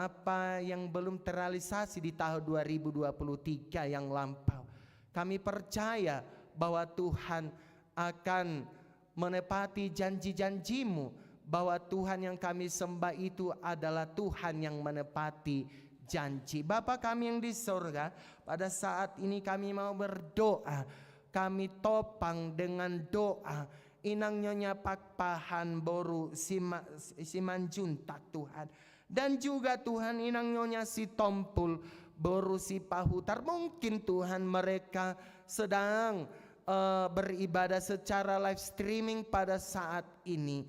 apa yang belum terrealisasi di tahun 2023 yang lampau. Kami percaya bahwa Tuhan akan menepati janji-janji-Mu, bahwa Tuhan yang kami sembah itu adalah Tuhan yang menepati janji. Bapa kami yang di sorga, pada saat ini kami mau berdoa. Kami topang dengan doa Inang Nyonya Pakpahan Boru Simanjuntak Tuhan, dan juga Tuhan Inang Nyonya Sitompul Boru Sipahutar. Mungkin Tuhan mereka sedang beribadah secara live streaming pada saat ini.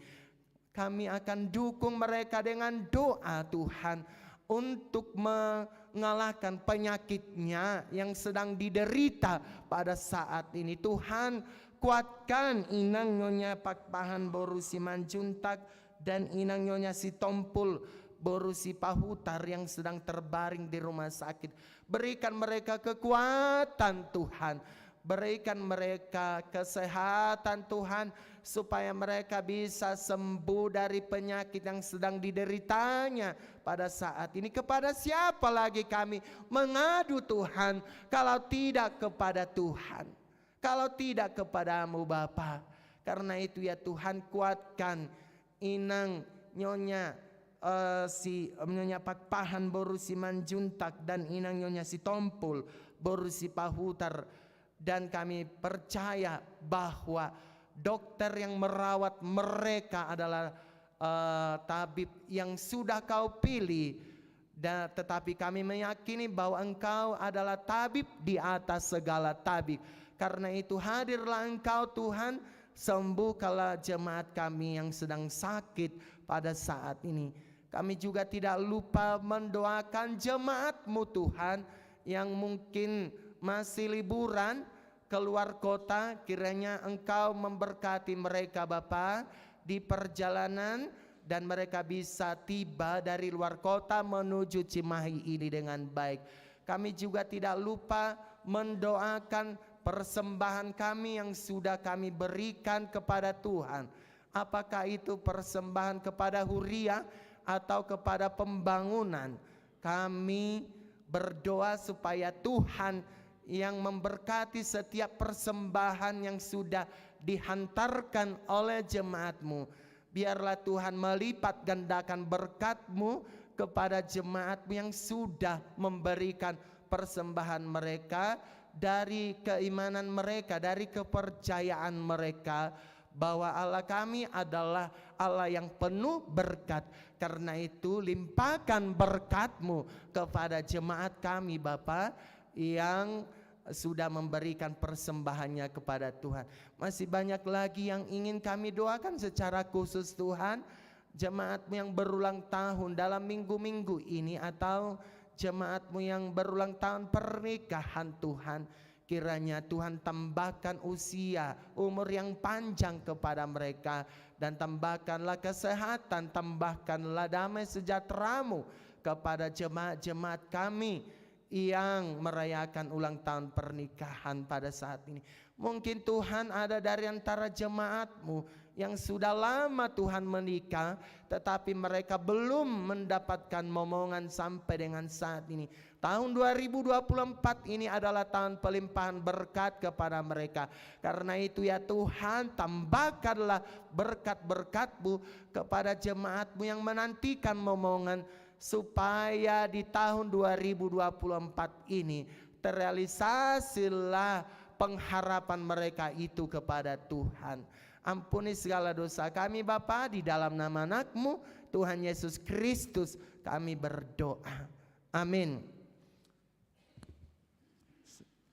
Kami akan dukung mereka dengan doa Tuhan, untuk mengalahkan penyakitnya yang sedang diderita pada saat ini. Tuhan, kuatkan Inang Nyonya Pakpahan Boru Simanjuntak dan Inang Nyonya Sitompul Borusi Pahutar yang sedang terbaring di rumah sakit. Berikan mereka kekuatan Tuhan, berikan mereka kesehatan Tuhan, supaya mereka bisa sembuh dari penyakit yang sedang dideritanya pada saat ini. Kepada siapa lagi kami mengadu Tuhan, kalau tidak kepada Tuhan, kalau tidak kepadamu Bapa. Karena itu ya Tuhan, kuatkan Inang Nyonya Nyonya Patpahan Borusi Manjuntak dan Inang Nyonya Sitompul Borusi Pahutar. Dan kami percaya bahwa dokter yang merawat mereka adalah tabib yang sudah kau pilih. Tetapi kami meyakini bahwa Engkau adalah tabib di atas segala tabib. Karena itu hadirlah Engkau Tuhan, sembuhkanlah jemaat kami yang sedang sakit pada saat ini. Kami juga tidak lupa mendoakan jemaat-Mu Tuhan yang mungkin masih liburan keluar kota. Kiranya Engkau memberkati mereka Bapa di perjalanan, dan mereka bisa tiba dari luar kota menuju Cimahi ini dengan baik. Kami juga tidak lupa mendoakan persembahan kami yang sudah kami berikan kepada Tuhan. Apakah itu persembahan kepada Huria atau kepada pembangunan, kami berdoa supaya Tuhan yang memberkati setiap persembahan yang sudah dihantarkan oleh jemaat-Mu. Biarlah Tuhan melipat gandakan berkat-Mu kepada jemaat-Mu yang sudah memberikan persembahan mereka, dari keimanan mereka, dari kepercayaan mereka bahwa Allah kami adalah Allah yang penuh berkat. Karena itu limpahkan berkat-Mu kepada jemaat kami Bapa yang sudah memberikan persembahannya kepada Tuhan. Masih banyak lagi yang ingin kami doakan secara khusus Tuhan. Jemaat-Mu yang berulang tahun dalam minggu-minggu ini, atau jemaat-Mu yang berulang tahun pernikahan Tuhan, kiranya Tuhan tambahkan usia, umur yang panjang kepada mereka, dan tambahkanlah kesehatan, tambahkanlah damai sejahtera-Mu kepada jemaat-jemaat kami yang merayakan ulang tahun pernikahan pada saat ini. Mungkin Tuhan ada dari antara jemaat-Mu yang sudah lama Tuhan menikah, tetapi mereka belum mendapatkan momongan sampai dengan saat ini. Tahun 2024 ini adalah tahun pelimpahan berkat kepada mereka. Karena itu ya Tuhan, tambahkanlah berkat-berkat-Mu kepada jemaat-Mu yang menantikan momongan, supaya di tahun 2024 ini terrealisasilah pengharapan mereka itu kepada Tuhan. Ampuni segala dosa kami Bapa, di dalam nama anak-Mu Tuhan Yesus Kristus kami berdoa. Amin.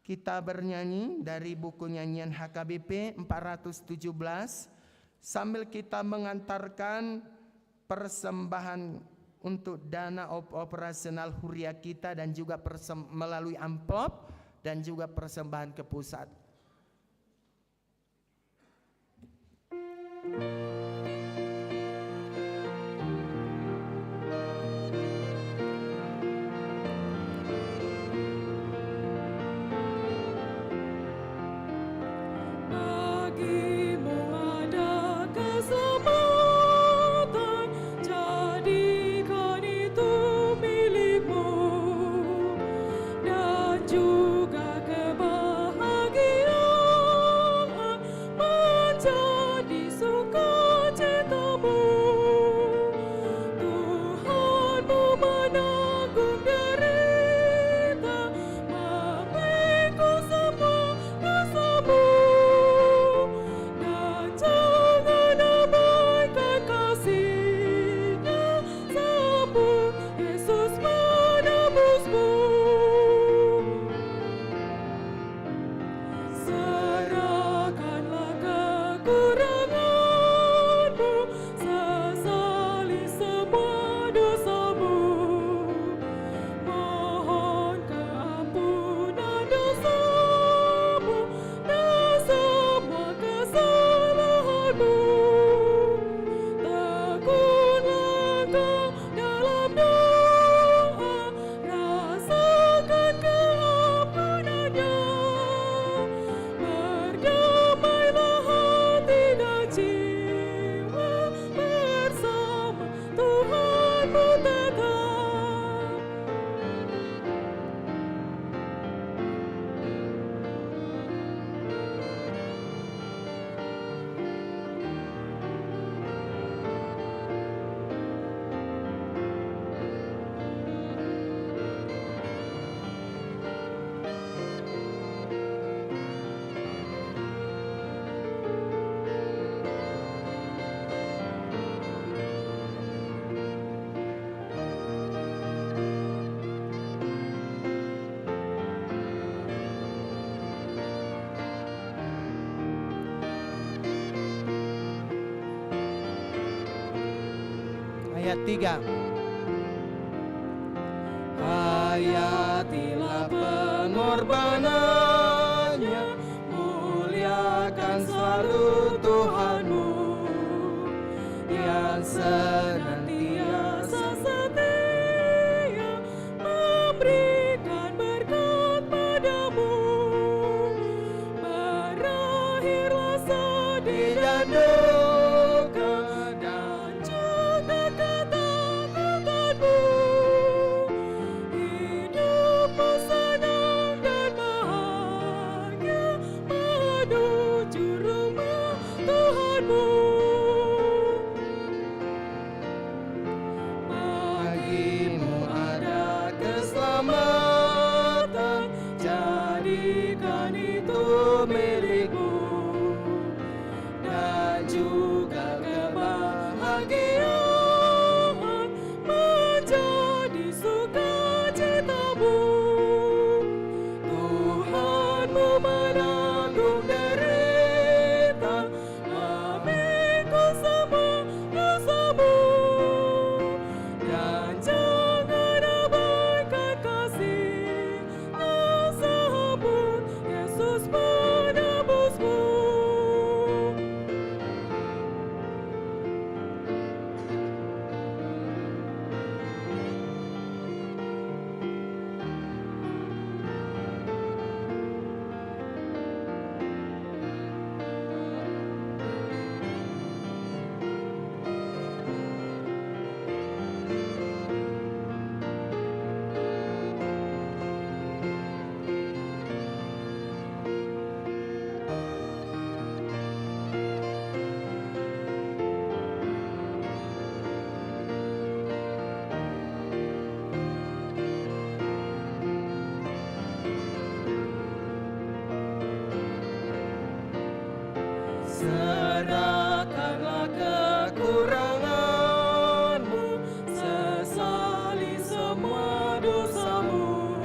Kita bernyanyi dari buku nyanyian HKBP 417 sambil kita mengantarkan persembahan untuk dana operasional Huria kita, dan juga melalui amplop, dan juga persembahan ke pusat. Bagimu ada keselamatan, jadikan itu milikmu, dan juga kebahagiaan menjadi suka. Ayat 3. Hayatilah pengorbanannya, muliakan selalu Tuhanmu yang senantiasa setia memberikan berkat padamu. Berakhirlah sedih dan duka dan juga ketakutanmu. Hidupmu senang dan bahagia menuju rumah Tuhanmu. bagimu ada keselamatan, jadikan itu milikmu, dan juga kebahagiaan Menjadi sukacitamu. Tuhanmu menanggung derita, Amikul semua dosamu, dan jangan abaikan kasih tersebut. Yesus menebusmu. serahkanlah kekuranganmu, sesali semua dosamu,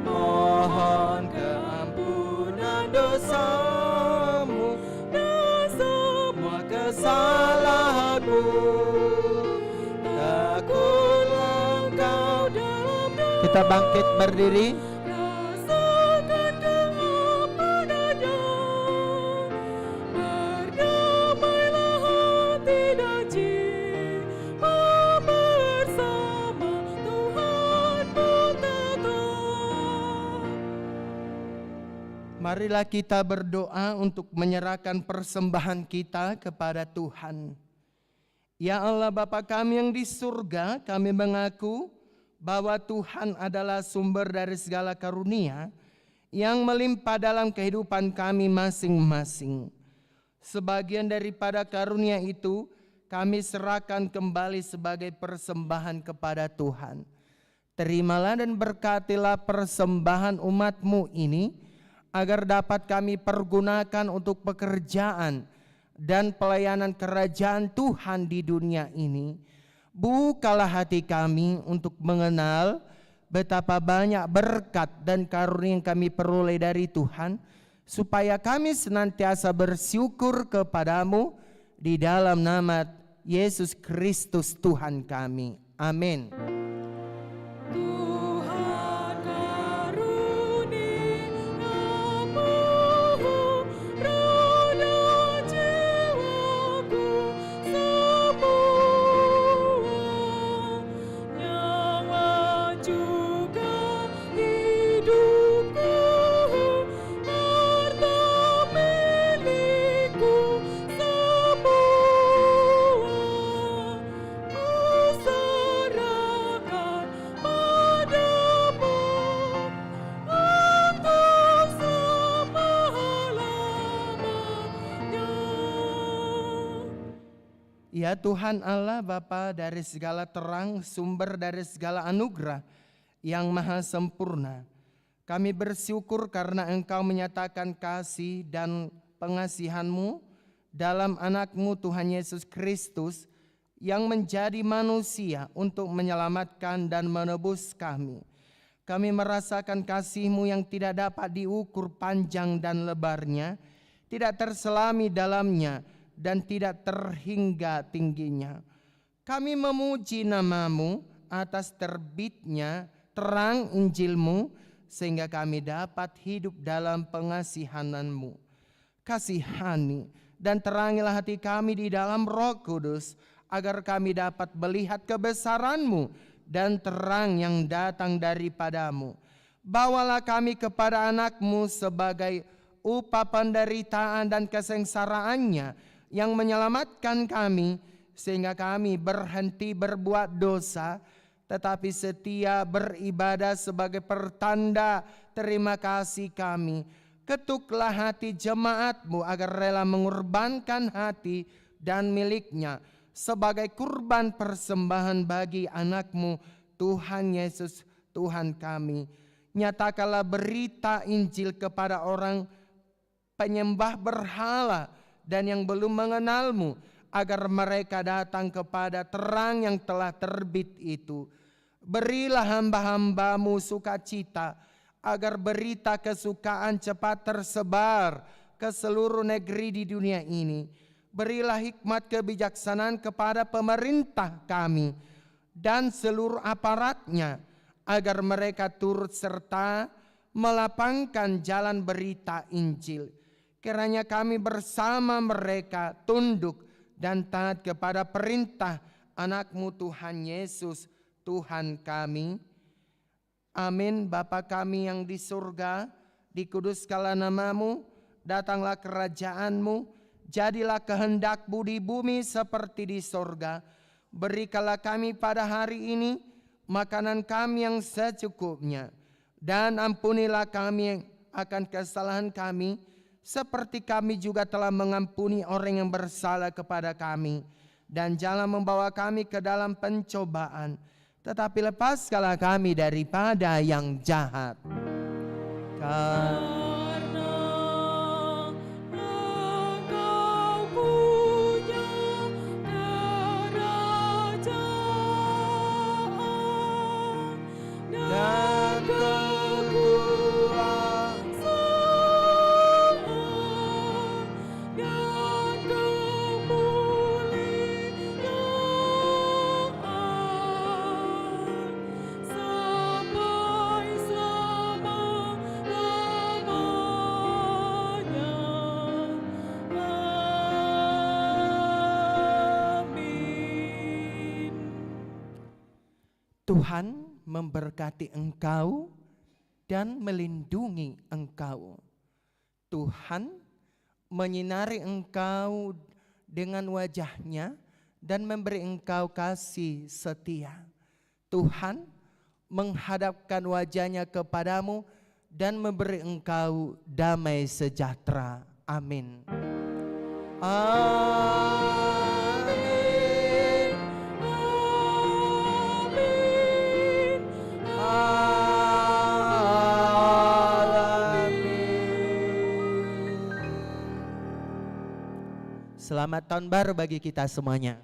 mohon keampunan dosamu dan semua kesalahanmu. Takutlah engkau dalam doa. Kita bangkit berdiri. Rasakan keampunannya, berdamailah hati dan jiwa bersama Tuhanmu tetap. Marilah kita berdoa untuk menyerahkan persembahan kita kepada Tuhan. Ya Allah Bapa kami yang di surga, kami mengaku bahwa Tuhan adalah sumber dari segala karunia yang melimpah dalam kehidupan kami masing-masing. Sebagian daripada karunia itu kami serahkan kembali sebagai persembahan kepada Tuhan. Terimalah dan berkatilah persembahan umat-Mu ini, agar dapat kami pergunakan untuk pekerjaan dan pelayanan kerajaan Tuhan di dunia ini. Bukalah hati kami untuk mengenal betapa banyak berkat dan karunia yang kami peroleh dari Tuhan, supaya kami senantiasa bersyukur kepadamu di dalam nama Yesus Kristus Tuhan kami. Amin. Tuhan karuniamu, roh dan jiwaku semua, nyawa juga hidupku, harta milikku semua, serahkan padamu untuk selama-lamanya. Ya Tuhan Allah Bapa dari segala terang, sumber dari segala anugerah yang maha sempurna, kami bersyukur karena Engkau menyatakan kasih dan pengasihan-Mu dalam anak-Mu Tuhan Yesus Kristus yang menjadi manusia untuk menyelamatkan dan menebus kami. Kami merasakan kasih-Mu yang tidak dapat diukur panjang dan lebarnya, tidak terselami dalamnya, dan tidak terhingga tingginya. Kami memuji nama-Mu atas terbitnya terang Injil-Mu, sehingga kami dapat hidup dalam pengasihan-Mu. Kasihani dan terangilah hati kami di dalam Roh Kudus, agar kami dapat melihat kebesaran-Mu dan terang yang datang daripada-Mu. Bawalah kami kepada anak-Mu sebagai upah penderitaan dan kesengsaraannya yang menyelamatkan kami, sehingga kami berhenti berbuat dosa, tetapi setia beribadah sebagai pertanda terima kasih kami. Ketuklah hati jemaat-Mu agar rela mengorbankan hati dan miliknya sebagai kurban persembahan bagi anak-Mu, Tuhan Yesus, Tuhan kami. Nyatakanlah berita Injil kepada orang penyembah berhala dan yang belum mengenal-Mu, agar mereka datang kepada terang yang telah terbit itu. Berilah hamba-hamba-Mu sukacita, agar berita kesukaan cepat tersebar ke seluruh negeri di dunia ini. Berilah hikmat kebijaksanaan kepada pemerintah kami dan seluruh aparatnya, agar mereka turut serta melapangkan jalan berita Injil. Kiranya kami bersama mereka tunduk dan taat kepada perintah anak-Mu Tuhan Yesus, Tuhan kami. Amin. Bapa kami yang di surga, dikuduskanlah nama-Mu, datanglah kerajaan-Mu, jadilah kehendak-Mu di bumi seperti di surga. Berikanlah kami pada hari ini makanan kami yang secukupnya, dan ampunilah kami akan kesalahan kami, seperti kami juga telah mengampuni orang yang bersalah kepada kami. Dan jangan membawa kami ke dalam pencobaan, tetapi lepaskanlah kami daripada yang jahat. Karena Engkau punya kerajaan dan kekuasaan dan kemuliaan sampai selama-lamanya. Amin. Tuhan memberkati engkau dan melindungi engkau. Tuhan menyinari engkau dengan wajah-Nya dan memberi engkau kasih setia. Tuhan menghadapkan wajah-Nya kepadamu dan memberi engkau damai sejahtera. Amin. Amin. Selamat tahun baru bagi kita semuanya.